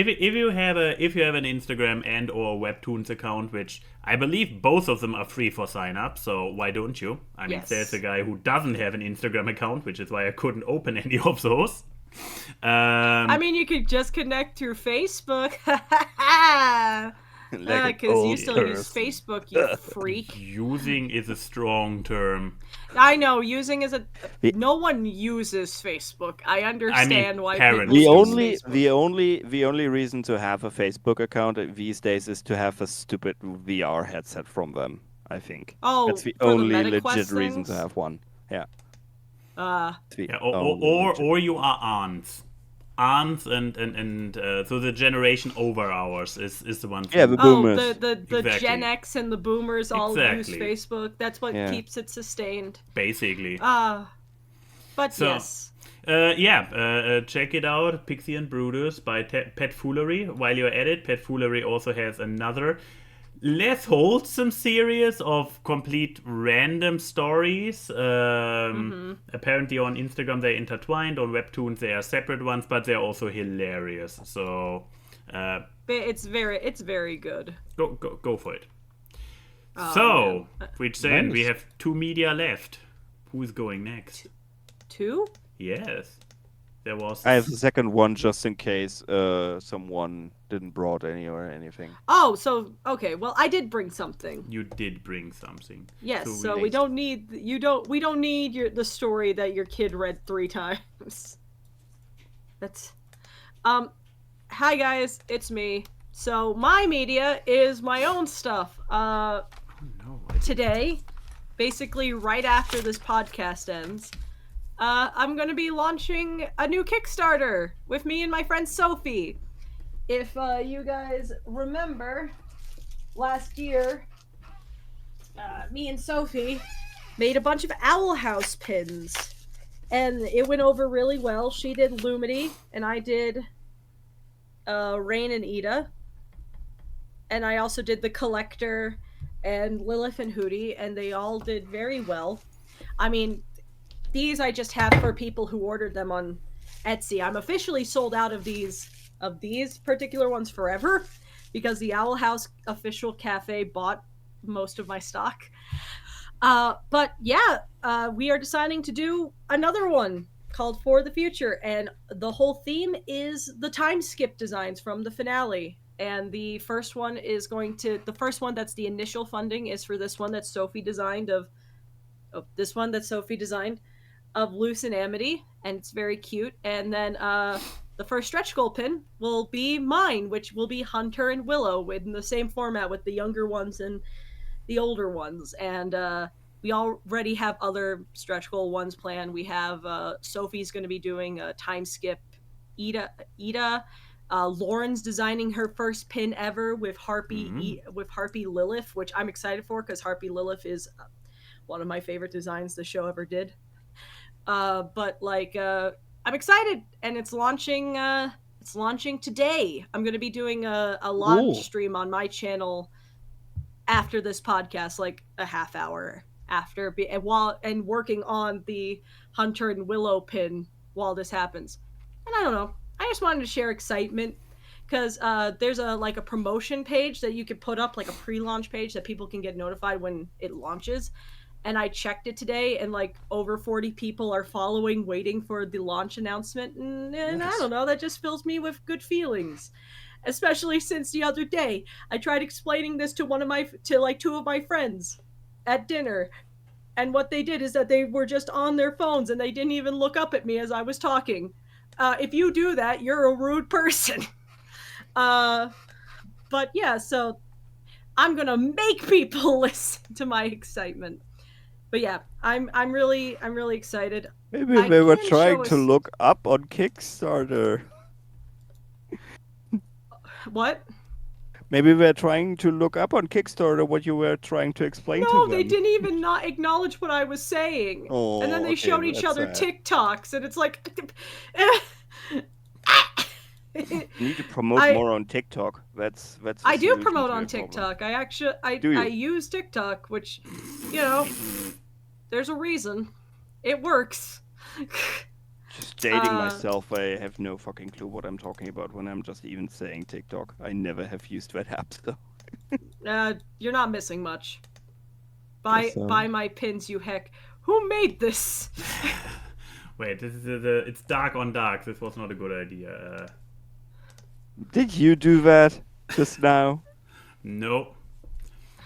have an Instagram and or Webtoons account, which I believe both of them are free for sign up, so why don't you? I mean, Yes. there's a guy who doesn't have an Instagram account, which is why I couldn't open any of those. I mean, you could just connect through Facebook. Like an Because you old still use person. Facebook, you freak. using is a strong term. I know, using is a... The- No one uses Facebook. I understand why parents people The use only, Facebook. the only reason to have a Facebook account these days is to have a stupid VR headset from them. I think Oh, that's the for the only MetaQuest legit reason to things? have one. Yeah. It's the Yeah, only legit- or you are aunts. Aunts and so the generation over ours is the one. Yeah, the Oh, boomers. the Exactly. Gen X and the boomers all use Exactly. Facebook. That's what Yeah. keeps it sustained. basically. But So- yes. Check it out, Pixie and Brutus by Pet Foolery. While you're at it, Pet Foolery also has another less wholesome series of complete random stories. Apparently on Instagram they're intertwined, on Webtoons they are separate ones, but they're also hilarious. So It's very good. go for it. Oh, So, which then we Nice. have 2 media left. Who's going next? 2? Yes. There was I have the second one just in case someone didn't brought any or anything. Oh, so okay. Well, I did bring something. You did bring something. Yes. to So we relate. don't need we don't need the story that your kid read 3 times. That's hi guys, it's me. So my media is my own stuff. No, Today, basically right after this podcast ends, I'm going to be launching a new Kickstarter with me and my friend Sophie. If you guys remember, last year, me and Sophie made a bunch of Owl House pins. And it went over really well. She did Lumity, and I did Rain and Ida. And I also did the Collector and Lilith and Hootie, and they all did very well. I mean, these I just have for people who ordered them on Etsy. I'm officially sold out of these particular ones forever because the Owl House official cafe bought most of my stock. But yeah, we are deciding to do another one called For the Future, and the whole theme is the time skip designs from the finale. And the first one that's the initial funding is for this one that Sophie designed of Luce and Amity, and it's very cute. And then the first stretch goal pin will be mine, which will be Hunter and Willow in the same format with the younger ones and the older ones. And we already have other stretch goal ones planned. We have Sophie's going to be doing a time skip. Ida. Lauren's designing her first pin ever with Harpy Lilith, which I'm excited for because Harpy Lilith is one of my favorite designs the show ever did. But I'm excited, and it's launching. It's launching today. I'm going to be doing a launch stream on my channel after this podcast, like a half hour after, and working on the Hunter and Willow pin while this happens. And I don't know. I just wanted to share excitement because there's a promotion page that you could put up, like a pre-launch page that people can get notified when it launches. And I checked it today, and over 40 people are following, waiting for the launch announcement. And I don't know, that just fills me with good feelings. Especially since the other day, I tried explaining this to two of my friends at dinner. And what they did is that they were just on their phones and they didn't even look up at me as I was talking. If you do that, you're a rude person. But yeah, so I'm gonna make people listen to my excitement. But yeah, I'm really excited. Maybe they were trying to look up on Kickstarter. What? Maybe they're trying to look up on Kickstarter what you were trying to explain to them. No, they didn't even not acknowledge what I was saying. Oh, and then they showed each other sad. TikToks, and it's like... You need to promote more on TikTok. That's. I do promote on TikTok. I use TikTok, which, there's a reason. It works. Just dating myself, I have no fucking clue what I'm talking about when I'm just even saying TikTok. I never have used that app, so. You're not missing much. Buy my pins, you heck. Who made this? Wait, this is it's dark on dark. This was not a good idea. Did you do that just now? No.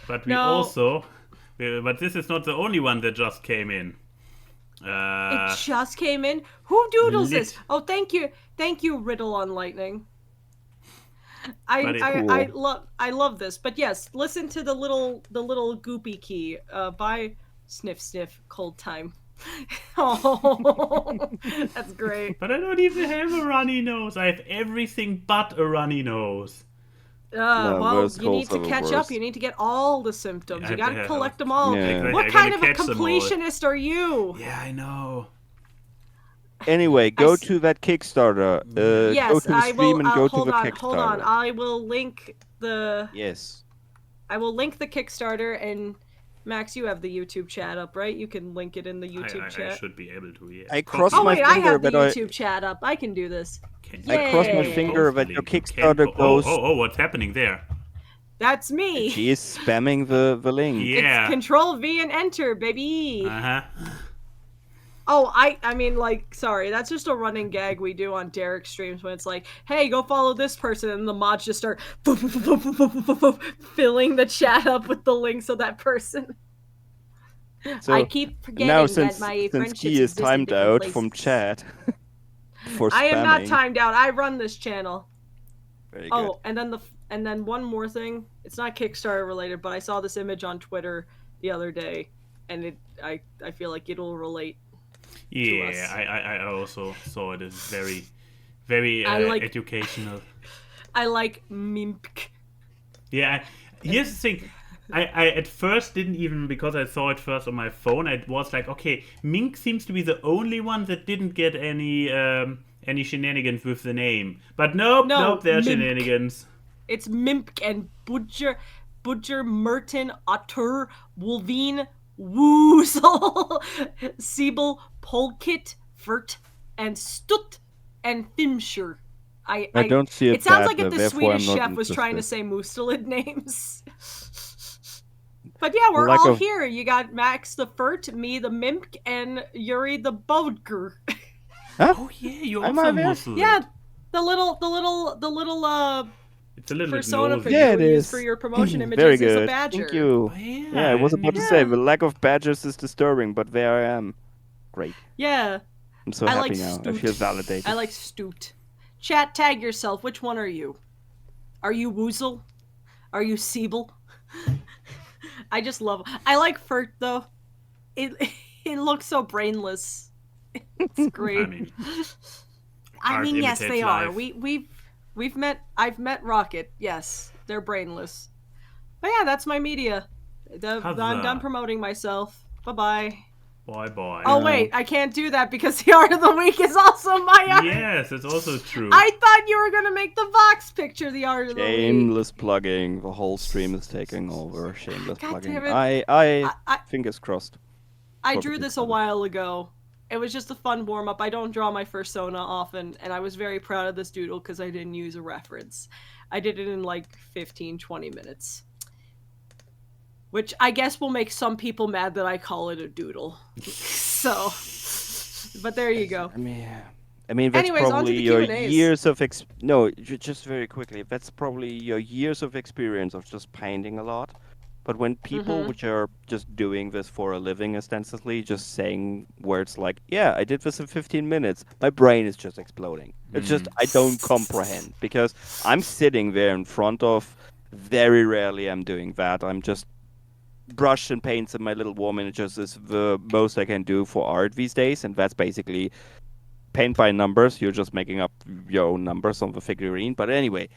But but this is not the only one that just came in. It just came in? Who doodles this? Oh, thank you, Riddle on Lightning. I love this. But yes, listen to the little goopy key by Sniff Sniff Cold Time. Oh, that's great. But I don't even have a runny nose. I have everything but a runny nose. Well, you need to catch up. You need to get all the symptoms. You gotta collect them all. Yeah. What kind of a completionist are you? Yeah, I know. Anyway, go to that Kickstarter. Yes, go to the stream and go to the Kickstarter. Hold on. I will link the. Yes. I will link the Kickstarter, and Max, you have the YouTube chat up, right? You can link it in the YouTube chat. I should be able to. Yeah. I cross my finger I have the YouTube chat up. I can do this. I cross my finger that your Kickstarter goes. Oh, what's happening there? That's me. She is spamming the link. Yeah. It's Control V and Enter, baby. Uh-huh. Oh, I mean, sorry, that's just a running gag we do on Derek streams when it's like, hey, go follow this person, and the mods just start filling the chat up with the links of that person. So I keep forgetting now, that my friendships Key is exist in timed different out places. from chat for spamming. I am not timed out. I run this channel. Very good. Oh, and then one more thing. It's not Kickstarter related, but I saw this image on Twitter the other day, and I feel like it'll relate. Yeah, I also saw it as very, very I like- educational. I like mimk. Yeah, here's the thing. I at first didn't even, because I saw it first on my phone, I was like, okay, Mink seems to be the only one that didn't get any shenanigans with the name. But nope, No, nope, there are Mink. shenanigans. It's Mimk and Butcher, Merton, Otter, Wolvine, Woozle, Siebel, Polkit, Furt, and Stut, and Thimshire. I don't see it It sounds bad, like if the therefore Swedish I'm not chef was trying to interested. say Mustelid names. But yeah, we're Lack all of- here. You got Max the Furt, me the Mimk, and Yuri the Bodger. Huh? Oh yeah, you're Am also I there? Muslim. Yeah, the little It's a little persona bit for nosy. Yeah, you it use is. for your promotion images Very is a good. badger. Thank you. Oh, Yeah, I was about to Yeah. say the lack of badgers is disturbing, but there I am. Great. Yeah, I'm so I happy like now. I Stoot. feel validated. I like Stoot. Chat, tag yourself. Which one are you? Are you Woozle? Are you Siebel? I just love. I like Furt though. It it looks so brainless. It's great. I mean, I art mean, yes, imitates they are. life. We've met. I've met Rocket. Yes, they're brainless. But yeah, that's my media. I'm Huzzah. done promoting myself. Bye bye. boy. Oh wait, I can't do that because the art of the week is also my art. Yes, it's also true. I thought you were gonna make the Vox picture the art of the week. Shameless plugging. The whole stream is taking over. Shameless God plugging. damn it. I fingers crossed. I for drew people this a coming. while ago. It was just a fun warm up. I don't draw my persona often, and I was very proud of this doodle because I didn't use a reference. I did it in like 15, 20 minutes. Which I guess will make some people mad that I call it a doodle. So, but there you go. I mean, that's Anyways, on to probably the your Q&As. years of no, just very quickly. That's probably your years of experience of just painting a lot. But when people Mhm. which are just doing this for a living ostensibly, just saying words like, "Yeah, I did this in 15 minutes," my brain is just exploding. It's just I don't comprehend because I'm sitting there in front of. Very rarely I'm doing that. I'm just brush and paints and my little war miniatures is the most I can do for art these days, and that's basically paint by numbers. You're just making up your own numbers on the figurine. But anyway,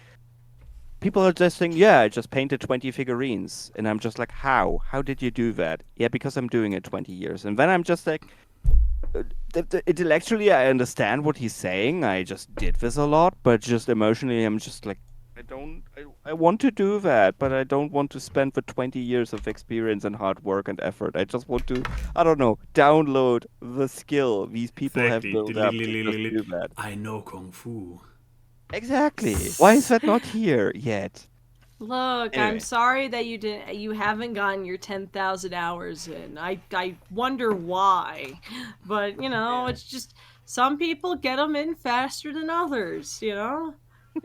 people are just saying, yeah, I just painted 20 figurines. And I'm just like, how? How did you do that? Yeah, because I'm doing it 20 years. And then I'm just like, intellectually, I understand what he's saying. I just did this a lot. But just emotionally, I'm just like, I want to do that, but I don't want to spend the 20 years of experience and hard work and effort. I just want to, I don't know, download the skill these people Exactly. have built up to just do that. I know Kung Fu. Exactly. Why is that not here yet? Look, Anyway. I'm sorry that you haven't gotten your 10,000 hours in. I wonder why. But, you know, it's just some people get them in faster than others, you know?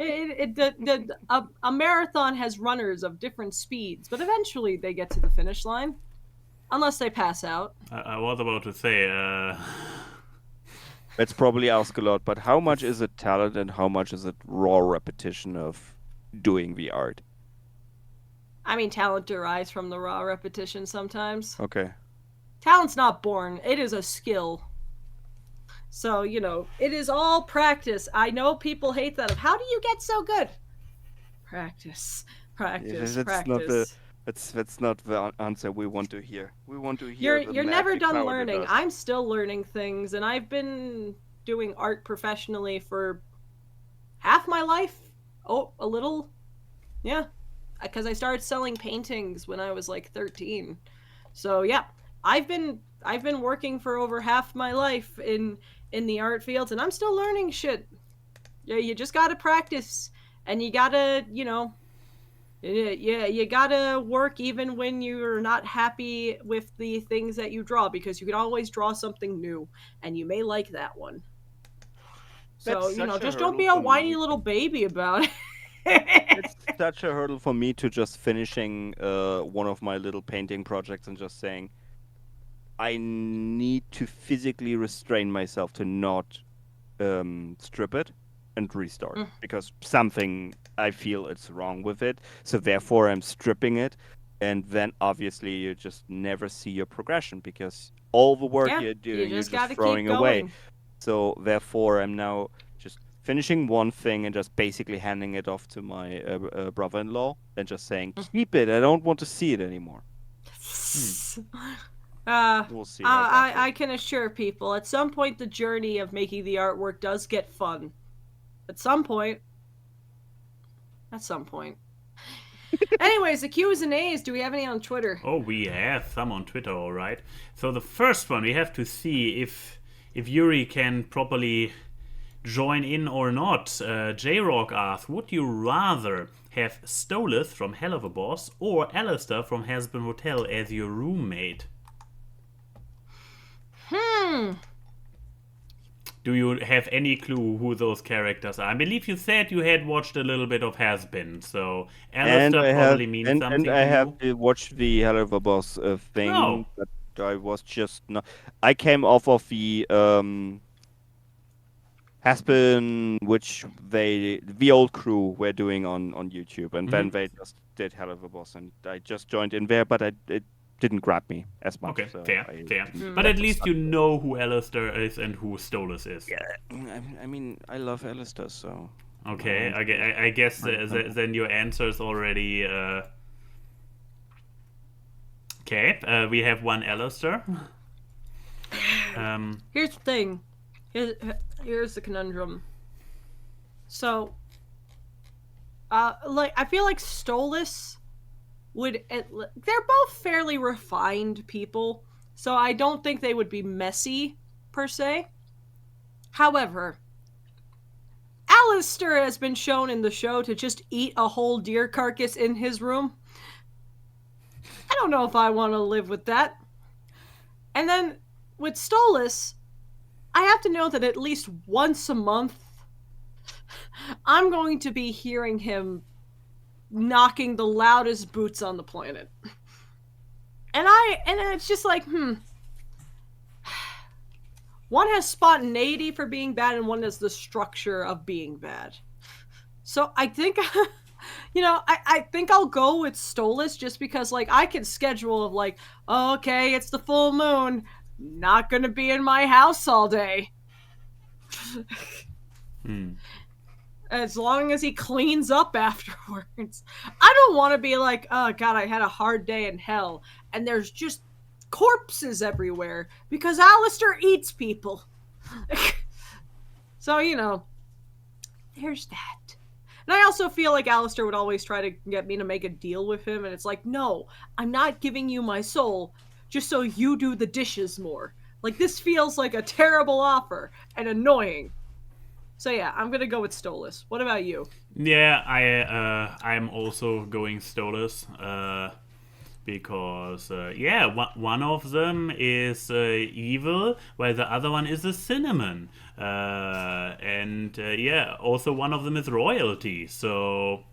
A marathon has runners of different speeds, but eventually they get to the finish line. Unless they pass out. I was about to say, That's probably ask a lot, but how much is it talent and how much is it raw repetition of doing the art? I mean, talent derives from the raw repetition sometimes. Okay. Talent's not born, it is a skill. So, you know, it is all practice. I know people hate that. How do you get so good? Practice. Practice. that's practice. not the that's not the answer we want to hear. We want to hear You're never magic done powder learning. dust. I'm still learning things, and I've been doing art professionally for half my life. Oh, a little. Yeah. Because I started selling paintings when I was like 13. So, yeah. I've been working for over half my life in the art fields, and I'm still learning shit. Yeah, you just gotta practice, and you gotta, you know, you gotta work even when you're not happy with the things that you draw, because you can always draw something new, and you may like that one. So, That's you know, such a just don't hurdle be a for whiny me. little baby about it. It's such a hurdle for me to just finishing one of my little painting projects and just saying, I need to physically restrain myself to not strip it and restart because something I feel it's wrong with it. So therefore I'm stripping it, and then obviously you just never see your progression because all the work Yeah, you're you doing, you're just just gotta throwing keep away. going. So therefore, I'm now just finishing one thing and just basically handing it off to my brother-in-law and just saying, keep it. I don't want to see it anymore. We'll see how that goes. I can assure people, at some point the journey of making the artwork does get fun. At some point. Anyways, the Q's and A's, do we have any on Twitter? Oh, we have some on Twitter, all right. So the first one, we have to see if Yuri can properly join in or not. J-Rock asks, would you rather have Stolas from Hell of a Boss or Alistair from Hasbin Hotel as your roommate? Do you have any clue who those characters are? I believe you said you had watched a little bit of Has-Been, so And Alistair I have probably means something and I to have you. watched the Hell of a Boss thing, Oh. but I was just not. I came off of the Haspin, which the old crew were doing on YouTube, and then they just did Hell of a Boss, and I just joined in there, but it didn't grab me as much. Okay, so fair. didn't But get at to least start you with it. know who Alistair is and who Stolas is. Yeah, I mean, I love Alistair, so. Okay, I guess then your answer is already. Okay, we have one Alistair. Here's the thing. Here's the conundrum. So, I feel like Stolas they're both fairly refined people, so I don't think they would be messy, per se. However, Alistair has been shown in the show to just eat a whole deer carcass in his room. I don't know if I want to live with that. And then, with Stolas, I have to know that at least once a month, I'm going to be hearing him knocking the loudest boots on the planet. And it's just like, one has spontaneity for being bad, and one has the structure of being bad. So I think, I think I'll go with Stolas just because, like, I can schedule of like, oh, okay, it's the full moon, not gonna be in my house all day. As long as he cleans up afterwards. I don't want to be like, oh god, I had a hard day in hell, and there's just corpses everywhere because Alistair eats people. So, there's that. And I also feel like Alistair would always try to get me to make a deal with him, and it's like, no, I'm not giving you my soul just so you do the dishes more. Like, this feels like a terrible offer and annoying. So yeah, I'm gonna go with Stolas. What about you? Yeah, I'm also going Stolas. Because one of them is evil, while the other one is a cinnamon, and also one of them is royalty. So,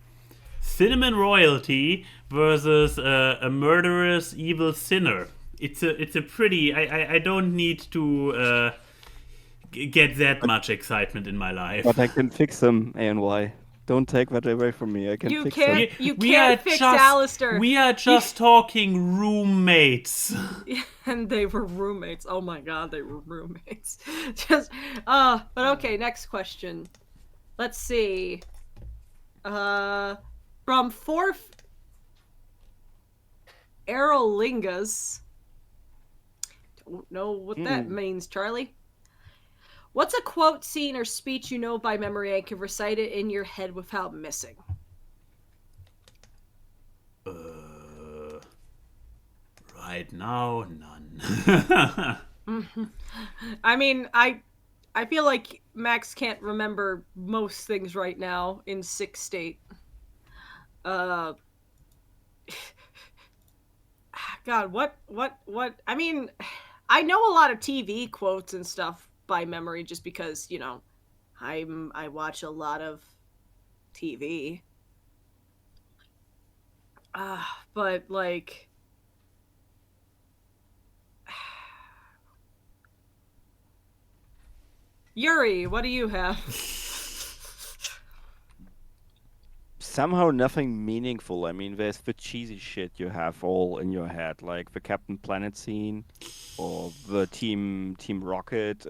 cinnamon royalty versus a murderous evil sinner. It's a pretty. I don't need to get that much excitement in my life. But I can fix them, Ayn Wye. Don't take that away from me. I can You fix can't. them. You can't fix Alistair. We are just talking roommates. And they were roommates. Oh my god, they were roommates. But okay, next question. Let's see. From Aerolingas. Don't know what that means, Charlie. What's a quote, scene, or speech you know by memory and can recite it in your head without missing? Right now, none. I mean, I feel like Max can't remember most things right now in sick state. God, what? I mean, I know a lot of TV quotes and stuff by memory just because, I watch a lot of TV. But like, Yuri, what do you have? Somehow nothing meaningful. I mean, there's the cheesy shit you have all in your head, like the Captain Planet scene, or the Team Rocket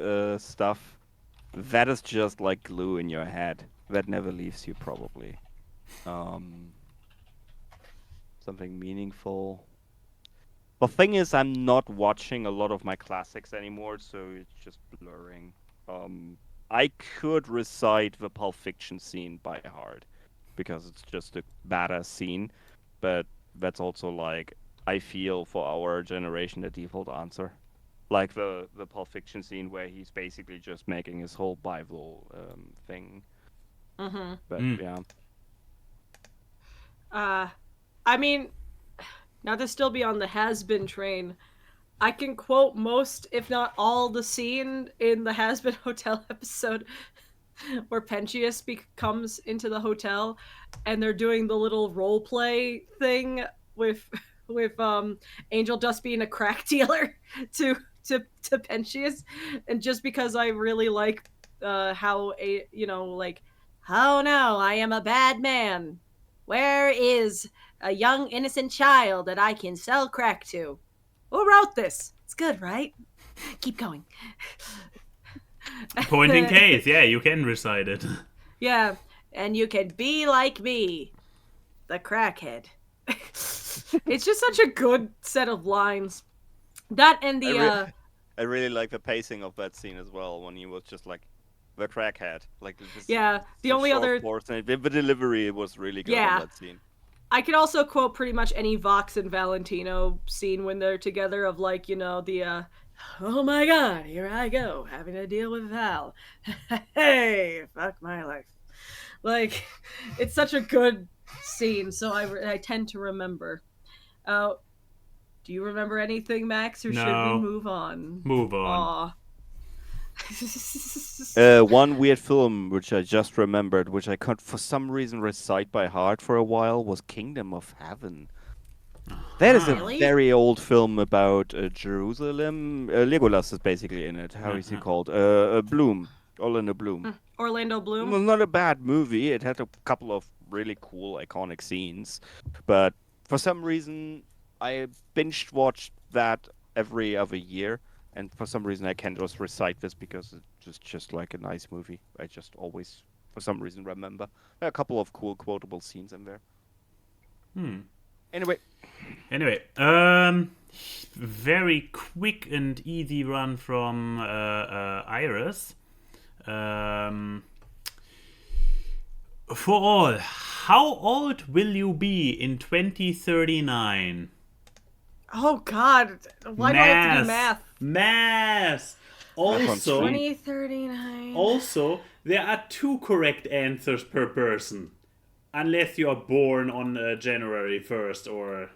stuff, that is just like glue in your head. That never leaves you, probably. Something meaningful. The thing is, I'm not watching a lot of my classics anymore, so it's just blurring. I could recite the Pulp Fiction scene by heart, because it's just a badass scene, but that's also like, I feel for our generation the default answer. Like the Pulp Fiction scene where he's basically just making his whole Bible thing. Mm-hmm. But yeah. I mean, not to still be on the has-been train, I can quote most, if not all, the scene in the Has-Been Hotel episode where Pentius comes into the hotel and they're doing the little role play thing with Angel Dust being a crack dealer to Pentius, and just because I really like how like, oh no, I am a bad man. Where is a young innocent child that I can sell crack to? Who wrote this? It's good, right? Keep going. Point in case, yeah, you can recite it. Yeah, and you can be like me, the crackhead. It's just such a good set of lines. That and the I really like the pacing of that scene as well, when he was just like the crackhead. Like yeah, the only other portion, the delivery was really good in that scene. I could also quote pretty much any Vox and Valentino scene when they're together, of like, the oh my god, here I go, having to deal with Val. Hey, fuck my life. Like, it's such a good scene, so I tend to remember. Do you remember anything, Max, or should we move on? Move on. One weird film which I just remembered, which I could for some reason recite by heart for a while, was Kingdom of Heaven. That is a very old film about Jerusalem. Legolas is basically in it. How is he called? Bloom. Orlando Bloom. Orlando Bloom? It was not a bad movie. It had a couple of really cool, iconic scenes. But for some reason, I binge-watched that every other year. And for some reason, I can't just recite this because it's just like a nice movie. I just always, for some reason, remember. There are a couple of cool, quotable scenes in there. Anyway, very quick and easy run from Iris. For all, how old will you be in 2039? Oh God! Why do I have to do math? Math. Also, 2039. Also, there are 2 correct answers per person, unless you are born on January 1st or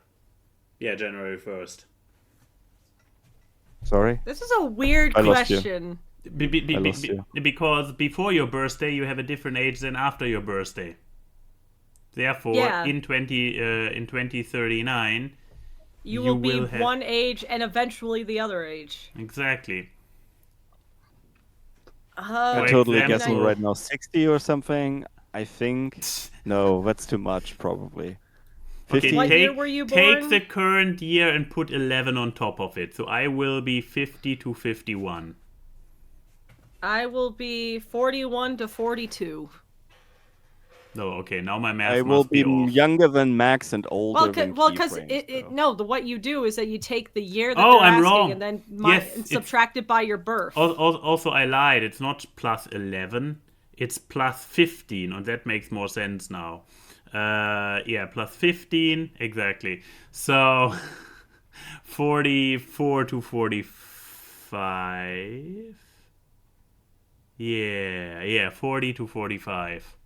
January 1st. Sorry? This is a weird question. Because before your birthday, you have a different age than after your birthday. Therefore, in 2039, you will be one age and eventually the other age. Exactly. I'm totally guessing right now 60 or something, I think. No, that's too much, probably. 50? Okay, what year were you born? Take the current year and put 11 on top of it. So I will be 50 to 51. I will be 41 to 42. No, okay, now my math I will be off. younger than Max and older than because what you do is that you take the year that they're I'm asking wrong. and then Yes, subtract it by your birth. Also, I lied. It's not plus 11. It's plus 15, and that makes more sense now. Plus 15, exactly. So, 44 to 45. Yeah, 40 to 45.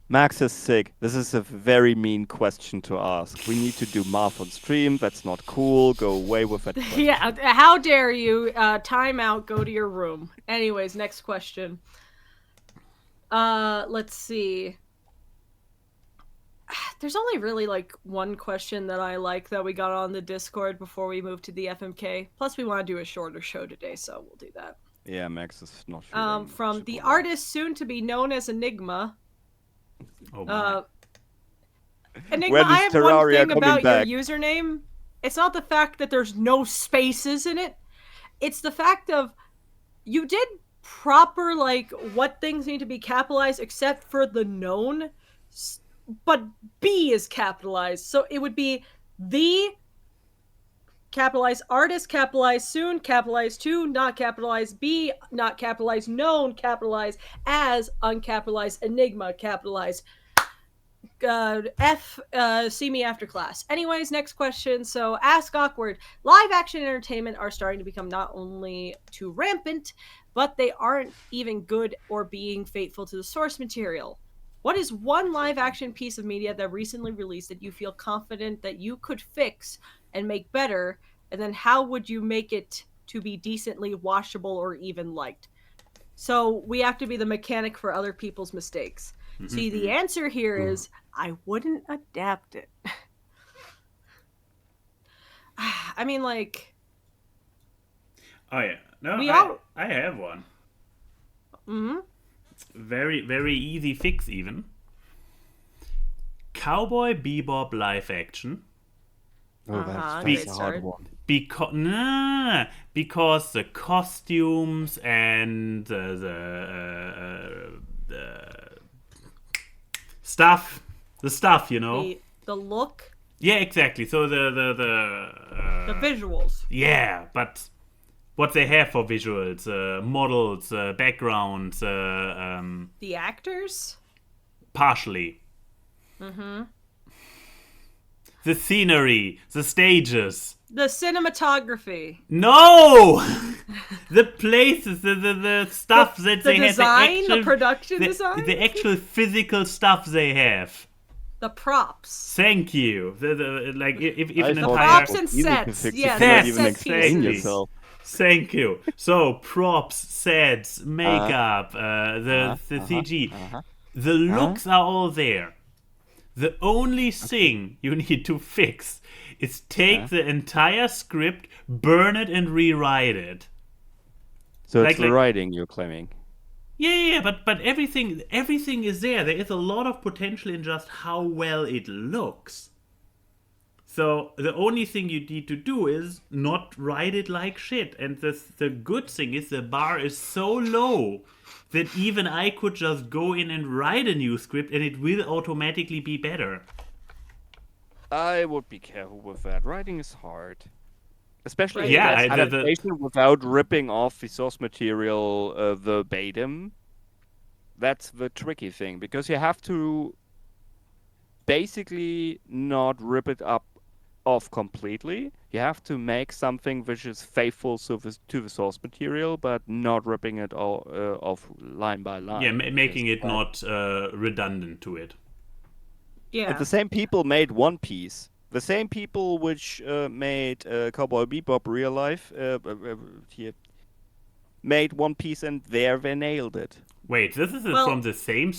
Max is sick. This is a very mean question to ask. We need to do math on stream. That's not cool. Go away with that question. Yeah, how dare you? Time out, go to your room. Anyways, next question. Let's see. There's only really like one question that I like that we got on the Discord before we move to the FMK. Plus, we want to do a shorter show today, so we'll do that. Yeah, Max is not from the artist soon to be known as Enigma. Oh my. Enigma, I have one thing about your username. It's not the fact that there's no spaces in it. it's the fact of you did proper like what things need to be capitalized except for the known, but B is capitalized, so it would be the capitalized artist, capitalized soon, capitalized to, not capitalized B, not capitalized known, capitalized as, uncapitalized enigma, capitalized F, see me after class. Anyways, next question. So, ask awkward. Live action entertainment are starting to become not only too rampant, but they aren't even good or being faithful to the source material. What is one live action piece of media that recently released that you feel confident that you could fix and make better? And then how would you make it to be decently watchable or even liked? So we have to be the mechanic for other people's mistakes. See, the answer here is I wouldn't adapt it. I mean, like. Oh yeah, no, I have one. Mm-hmm. Very, very easy fix even. Cowboy Bebop live action. Oh, that's a hard one. Because the costumes and the stuff, you know. The look. Yeah, exactly. So the visuals. Yeah, but what they have for visuals, models, backgrounds, the actors. Partially. Mm-hmm. The scenery, the stages. The cinematography. No! The places, the stuff that they design, have. the production design? The actual physical stuff they have. The props. Thank you. If an entire... props and sets. Yes, Sets, exactly. Thank you. So, props, sets, makeup, the CG. The looks are all there. The only thing you need to fix is take the entire script, burn it, and rewrite it. So it's the writing you're claiming. Yeah, but everything is there. There is a lot of potential in just how well it looks. So the only thing you need to do is not write it like shit. And the good thing is the bar is so low that even I could just go in and write a new script and it will automatically be better. I would be careful with that. Writing is hard. Especially adaptation without ripping off the source material verbatim. That's the tricky thing, because you have to basically not rip it off completely. You have to make something which is faithful to the source material, but not ripping it all off line by line. Yeah, making it not redundant to it. Yeah. And the same people made One Piece. The same people which made Cowboy Bebop real life made One Piece, and they nailed it. Wait, this is from the same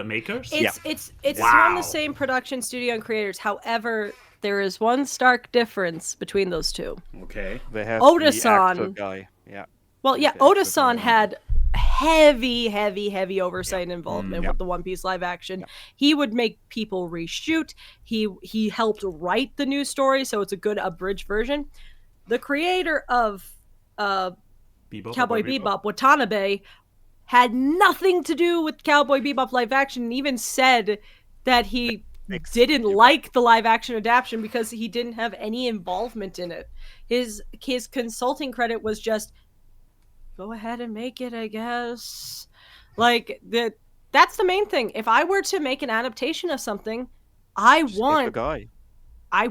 makers? It's from the same production studio and creators. However, there is one stark difference between those two. Okay. They have Oda-san, the actual guy. Yeah. Well, yeah, Oda-san had heavy oversight and involvement with the One Piece live action. Yeah. He would make people reshoot. He helped write the new story, so it's a good abridged version. The creator of Cowboy Bebop, Watanabe, had nothing to do with Cowboy Bebop live action, and even said that he didn't like the live action adaptation because he didn't have any involvement in it. His consulting credit was just, go ahead and make it, I guess. Like, that's the main thing. If I were to make an adaptation of something, I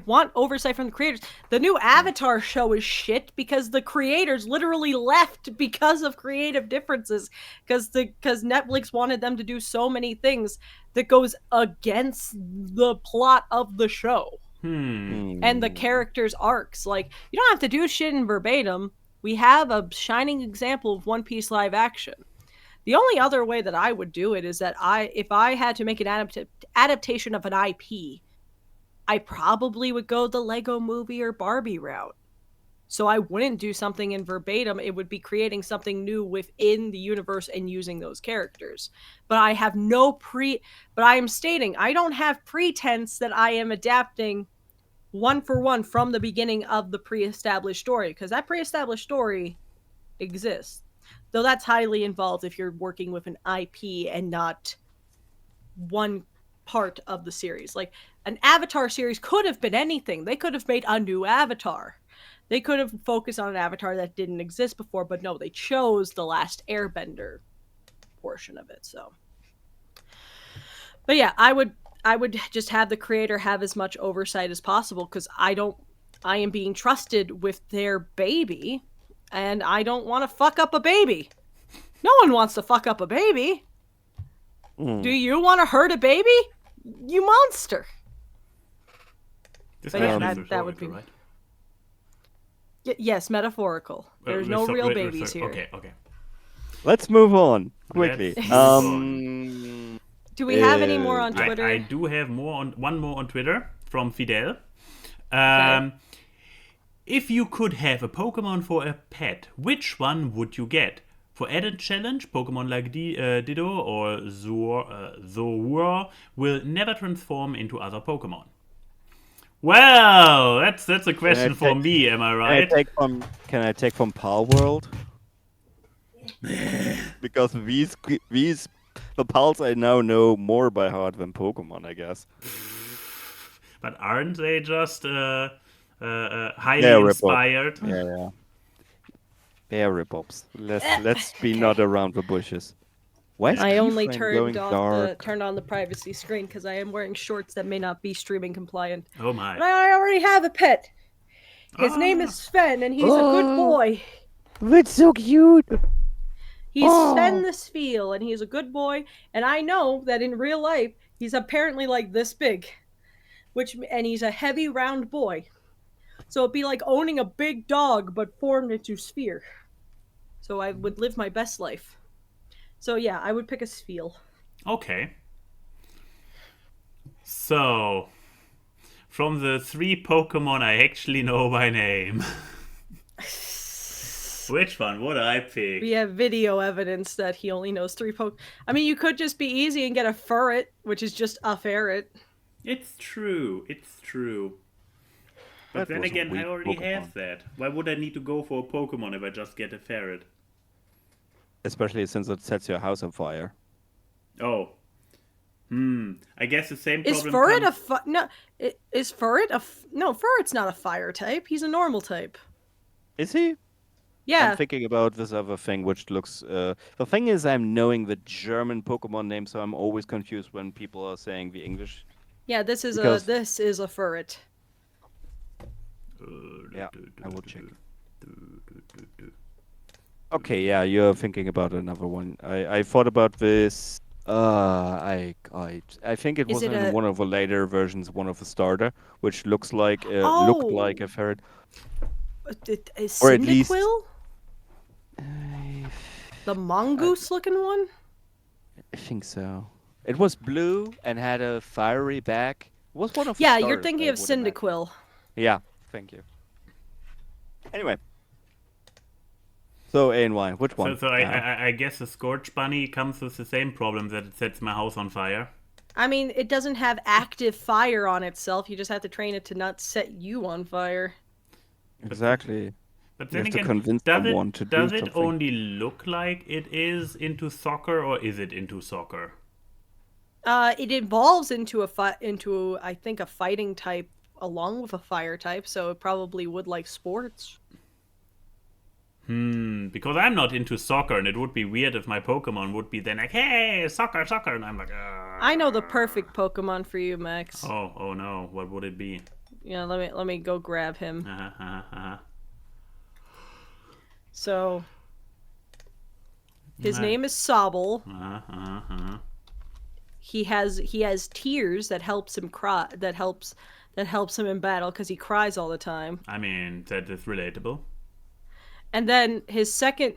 want oversight from the creators. The new Avatar show is shit because the creators literally left because of creative differences. Because Netflix wanted them to do so many things that goes against the plot of the show. And the characters' arcs. Like, you don't have to do shit in verbatim. We have a shining example of One Piece live action. The only other way that I would do it is that if I had to make an adaptation of an IP, I probably would go the Lego Movie or Barbie route. So I wouldn't do something in verbatim. It would be creating something new within the universe and using those characters. But I have but I am stating I don't have pretense that I am adapting one for one from the beginning of the pre-established story, because that pre-established story exists. Though that's highly involved if you're working with an IP and not one part of the series. Like an Avatar series could have been anything. They could have made a new Avatar. They could have focused on an Avatar that didn't exist before, but no, they chose the Last Airbender portion of it. So, but yeah, I would just have the creator have as much oversight as possible, because I am being trusted with their baby, and I don't want to fuck up a baby. No one wants to fuck up a baby. Do you want to hurt a baby? You monster. This But yeah, question is that would be rhetorical, right? Yes, metaphorical. There's no real babies here. Okay. Let's move on quickly. Let's move Do we have any more on I- Twitter? I do have one more on Twitter from Fidel. Okay. If you could have a Pokemon for a pet, which one would you get? For added challenge, Pokemon like Ditto or Zorua will never transform into other Pokemon. Well, that's a question for me, am I right? Can I take from Pal World? Because the Pals I now know more by heart than Pokemon, I guess. But aren't they just highly rip-off. inspired? Yeah. They're rip-offs. Let's be not around the bushes. Why is I only Keyframe going turned on the privacy screen because I am wearing shorts that may not be streaming compliant. Oh my. But I already have a pet. His name is Sven, and he's a good boy. That's so cute. He's Sven the Spiel, and he's a good boy. And I know that in real life, he's apparently like this big, and he's a heavy, round boy. So it'd be like owning a big dog, but formed into sphere. So I would live my best life. So yeah, I would pick a Spiel. Okay. So, from the 3 Pokemon I actually know by name, which one would I pick? We have video evidence that he only knows 3 I mean, you could just be easy and get a ferret, which is just a ferret. It's true. But That then was a again, I weak already Pokemon. have that. Why would I need to go for a Pokemon if I just get a ferret? Especially since it sets your house on fire. Oh. I guess the same Is problem ferret no? Is ferret no? Ferret's not a fire type. He's a normal type. Is he? Yeah. I'm thinking about this other thing, which looks. The thing is, I'm knowing the German Pokemon name, so I'm always confused when people are saying the English. Yeah. This is a ferret. Yeah, I will check. Okay, yeah, you're thinking about another one. I thought about this. I think it Is was it in a- one of the later versions, one of the starter, which looks like looked Oh. like a ferret. Is Or at least- Cyndaquil? The mongoose-looking one? I think so. It was blue and had a fiery back. It was one of the Yeah, you're starters, thinking I of would imagine. Cyndaquil. Yeah, thank you. Anyway. So, Ayn Wye, which one? So I guess the Scorch Bunny comes with the same problem that it sets my house on fire. I mean, it doesn't have active fire on itself. You just have to train it to not set you on fire. Exactly. But You then have to again, convince does someone to do does it something. only look like it is into soccer, or is it into soccer? It evolves into I think a fighting type along with a fire type, so it probably would like sports. Because I'm not into soccer, and it would be weird if my Pokemon would be then like, "Hey, soccer," and I'm like, I know the perfect Pokemon for you, Max. Oh no, what would it be? Yeah, let me go grab him. Uh-huh. So his Right. name is Sobble. Uh-huh. He has tears that helps him cry. That helps him in battle because he cries all the time. I mean, that is relatable. And then his second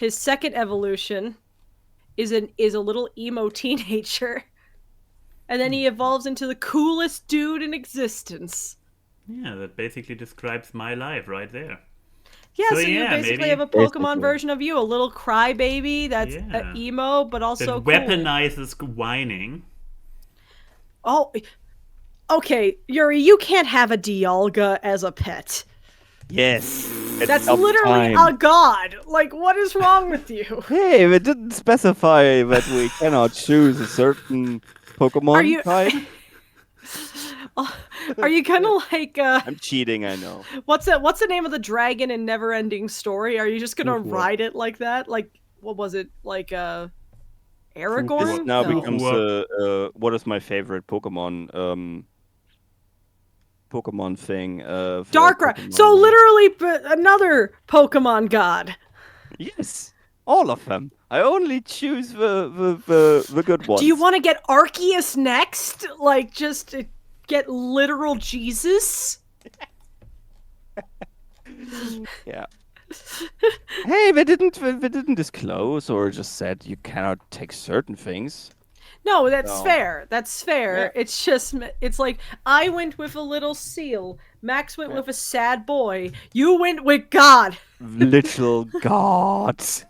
evolution is a little emo teenager. And then he evolves into the coolest dude in existence. Yeah, that basically describes my life right there. Yeah, So so you yeah, basically maybe- have a Pokemon Basically. version of you, a little crybaby that's Yeah. emo but also That cool. weaponizes whining. Oh, okay, Yuri, you can't have a Dialga as a pet. Yes. That's some literally time. a god. Like, what is wrong with you? Hey, we didn't specify that we cannot choose a certain Pokemon Are you type. are you gonna like I'm cheating, I know. what's the name of the dragon in Neverending Story? Are you just gonna Fuhua. ride it like that? Like what was it? Like This Aragorn? now No. becomes what is my favorite Pokemon Pokemon thing for Darkrai. Pokemon So name. literally another Pokemon god. Yes, all of them. I only choose the good ones. Do you want to get Arceus next? Like just get literal Jesus? Yeah. Hey, they didn't disclose or just said you cannot take certain things. No, that's No. fair. That's fair. Yeah. It's like I went with a little seal. Max went Yeah. with a sad boy. You went with God. Little gods.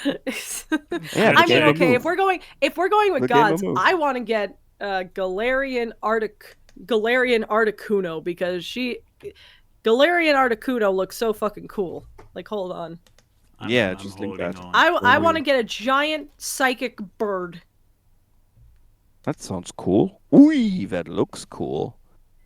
Yeah, I I the mean, game will okay, move. if we're going with The game will gods, move. I want to get Galarian Articuno because Galarian Articuno looks so fucking cool. Like, hold on. Yeah, just link holding that. on. I want to get a giant psychic bird. That sounds cool. Ooh, that looks cool.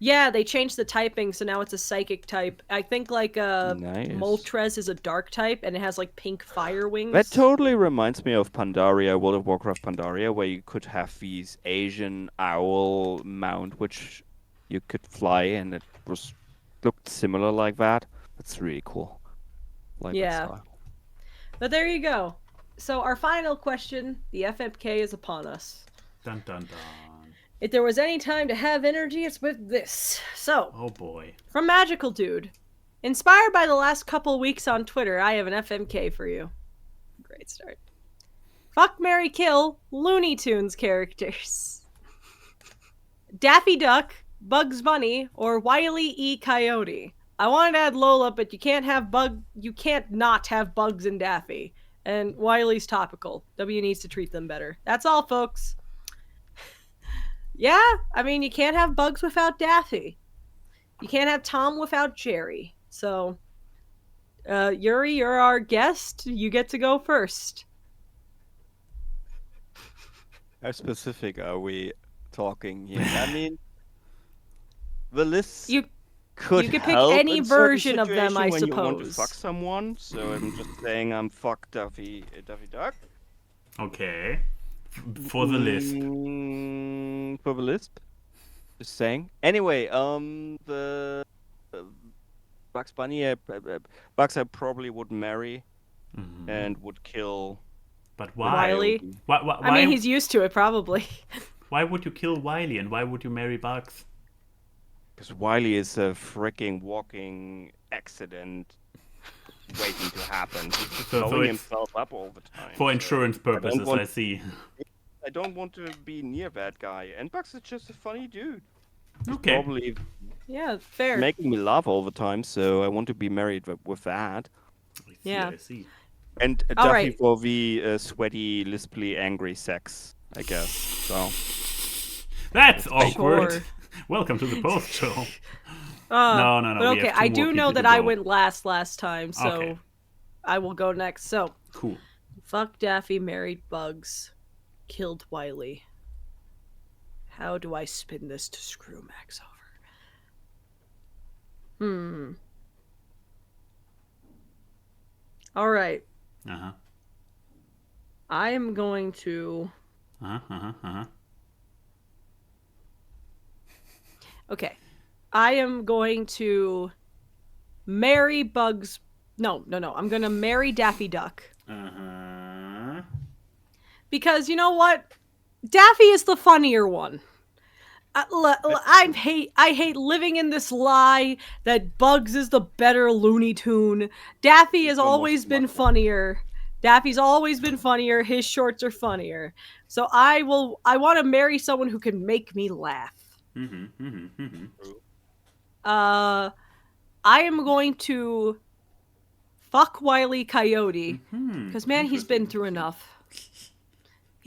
Yeah, they changed the typing, so now it's a psychic type. I think like Nice. Moltres is a dark type, and it has like pink fire wings. That totally reminds me of Pandaria, World of Warcraft Pandaria, where you could have these Asian owl mount, which you could fly, and it looked similar like that. That's really cool. Like that Yeah. style. But there you go. So our final question, the FMK is upon us. Dun dun dun. If there was any time to have energy, it's with this. So, Oh boy. from Magical Dude. Inspired by the last couple weeks on Twitter, I have an FMK for you. Great start. Fuck, marry, kill Looney Tunes characters. Daffy Duck, Bugs Bunny, or Wile E. Coyote. I wanted to add Lola, but you can't not have Bugs and Daffy. And Wile's topical. W needs to treat them better. That's all, folks. Yeah, I mean, you can't have Bugs without Daffy. You can't have Tom without Jerry. So, Yuri, you're our guest. You get to go first. How specific are we talking here? I mean, the list You could you could pick help any in certain version of them, I situation when you want to suppose. fuck someone. So I'm just saying I'm fuck Daffy Duck. Okay. For the list. For the list. Just saying. Anyway, the Bugs Bunny, Bugs I probably would marry Mhm. and would kill. But why? Wily? Why? I mean, he's used to it, probably. Why would you kill Wily and why would you marry Bugs? Because Wily is a freaking walking accident waiting to happen. He's just So blowing it's himself up all the time. For so insurance purposes, want- I see. I don't want to be near that guy. And Bugs is just a funny dude. Okay. Probably Yeah, fair. making me laugh all the time, so I want to be married with that. I see, Yeah. I see. And All Duffy right. for the sweaty, lisply, angry sex, I guess. So That's awkward. Sure. Welcome to the post show. No. But we okay, have two I more do know people that to I go. went last time, so Okay. I will go next. So, Cool. fuck Daffy, married Bugs, killed Wily. How do I spin this to screw Max over? All right. Uh-huh. I am going to. Uh-huh. Okay. I am going to marry Bugs. No. I'm going to marry Daffy Duck. Uh-huh. Because you know what? Daffy is the funnier one. I hate living in this lie that Bugs is the better Looney Tune. Daffy has always been funnier. Daffy's always been funnier. His shorts are funnier. So I want to marry someone who can make me laugh. I am going to fuck Wile E. Coyote because man, he's been through enough.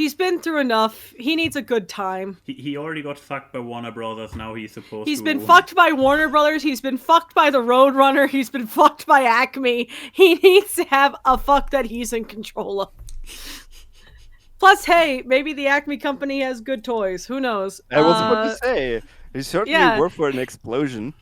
He's been through enough. He needs a good time. He already got fucked by Warner Brothers. Now he's supposed to... He's been fucked by Warner Brothers. He's been fucked by the Roadrunner. He's been fucked by Acme. He needs to have a fuck that he's in control of. Plus, hey, maybe the Acme company has good toys. Who knows? I was about to say, he's certainly worth for an explosion.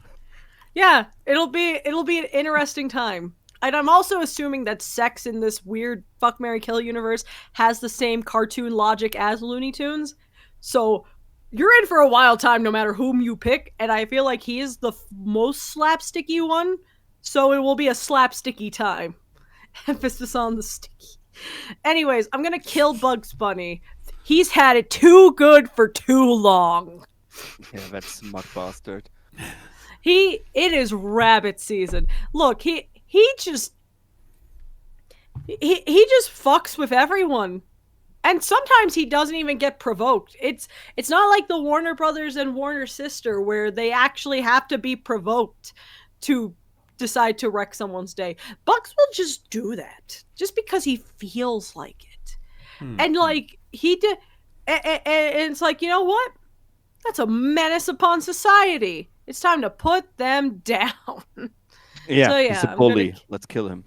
Yeah, it'll be an interesting time. And I'm also assuming that sex in this weird fuck, marry, kill universe has the same cartoon logic as Looney Tunes. So you're in for a wild time no matter whom you pick, and I feel like he is the most slapsticky one, so it will be a slapsticky time. Emphasis on the sticky. Anyways, I'm gonna kill Bugs Bunny. He's had it too good for too long. Yeah, that smug bastard. It is rabbit season. Look, he just fucks with everyone. And sometimes he doesn't even get provoked. It's not like the Warner Brothers and Warner Sister where they actually have to be provoked to decide to wreck someone's day. Bugs will just do that just because he feels like it. And like he did, and it's like, you know what? That's a menace upon society. It's time to put them down. Yeah, So, yeah, he's a I'm bully. gonna- Let's kill him.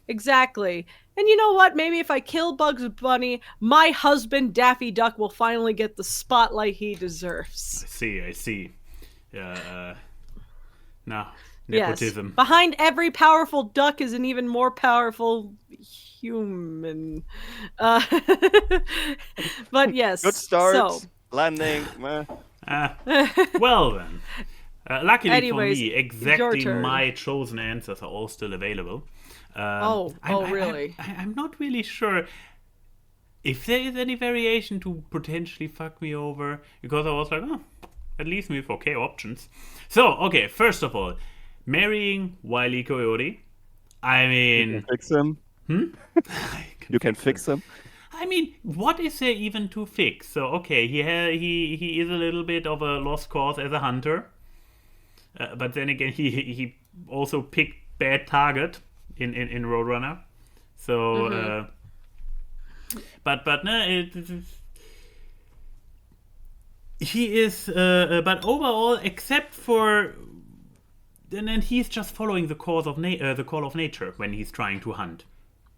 Exactly. And you know what? Maybe if I kill Bugs Bunny, my husband Daffy Duck will finally get the spotlight he deserves. I see. No, Yes. nepotism. Behind every powerful duck is an even more powerful human. But yes. Good start. So, Landing. Meh. Well then. Luckily Anyways, for me, your exactly turn. my chosen answers are all still available. Really? I'm not really sure if there is any variation to potentially fuck me over, because I was like, at least we have okay options. So, okay, first of all, marrying Wile E. Coyote. I You mean, can fix him. You can fix him. I mean, what is there even to fix? So, okay, he is a little bit of a lost cause as a hunter, but then again, he also picked bad target in Roadrunner. So, but no, he is. But overall, except for, and then he's just following the call of nature when he's trying to hunt.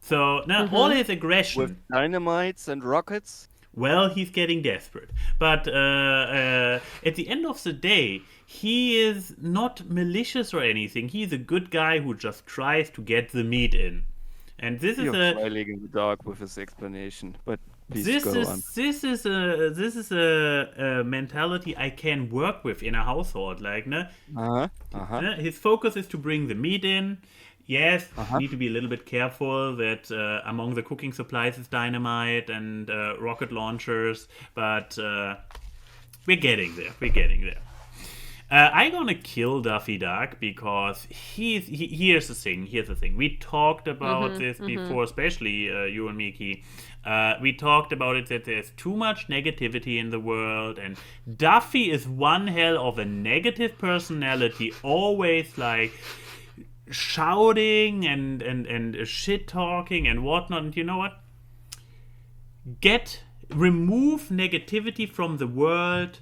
So now all his aggression. With dynamites and rockets. Well, he's getting desperate. But at the end of the day, he is not malicious or anything. He's a good guy who just tries to get the meat in. And this is You're smiling in the dark with his explanation, but please go on. this is a mentality I can work with in a household. Like, his focus is to bring the meat in. Yes, need to be a little bit careful that among the cooking supplies is dynamite and rocket launchers, but we're getting there. I'm gonna kill Daffy Duck because here's the thing. We talked about this before, especially you and Miki. We talked about it that there's too much negativity in the world, and Daffy is one hell of a negative personality, always like shouting and shit talking and whatnot. And you know what? Remove negativity from the world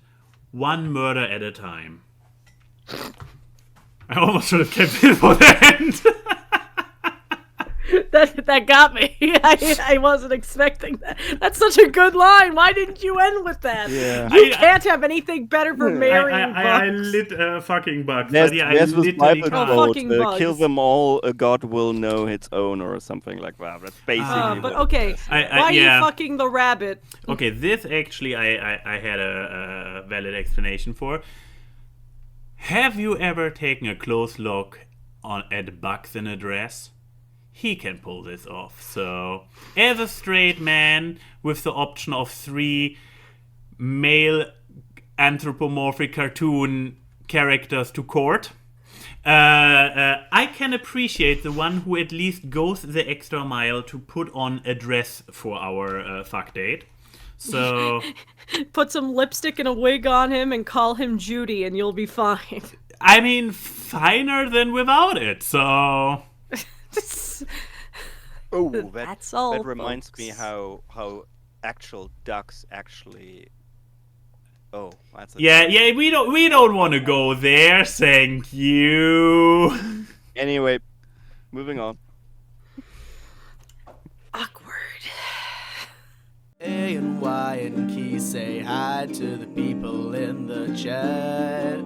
one murder at a time. I almost should have kept it for the end. That got me. I wasn't expecting that. That's such a good line. Why didn't you end with that? Yeah. You can't have anything better for marrying I Bugs. lit fucking bugs. There's But yeah, I this literally Bible can't. Oh, quote, fucking bugs. kill them all, a god will know its own, or something like that. That's basically But what okay, it is. why are you fucking the rabbit? Okay, this actually I had a valid explanation for. Have you ever taken a close look at Bugs in a dress? He can pull this off. So, as a straight man with the option of 3 male anthropomorphic cartoon characters to court, I can appreciate the one who at least goes the extra mile to put on a dress for our fuck date. So, Put some lipstick and a wig on him and call him Judy and you'll be fine. I mean, finer than without it. So, Oh, That's all, that reminds me folks. how actual ducks actually... Oh, that's a Yeah, we don't want to go there, thank you. Anyway, moving on. Awkward. Ayn Wye and Key say hi to the people in the chat.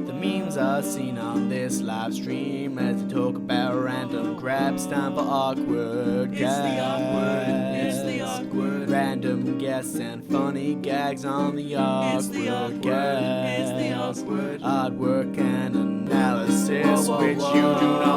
The memes are seen on this live stream as they talk about random grabs. Time for awkward guests. It's the awkward. Random guests and funny gags on the awkward guests. It's the awkward. Hard work and analysis which you do not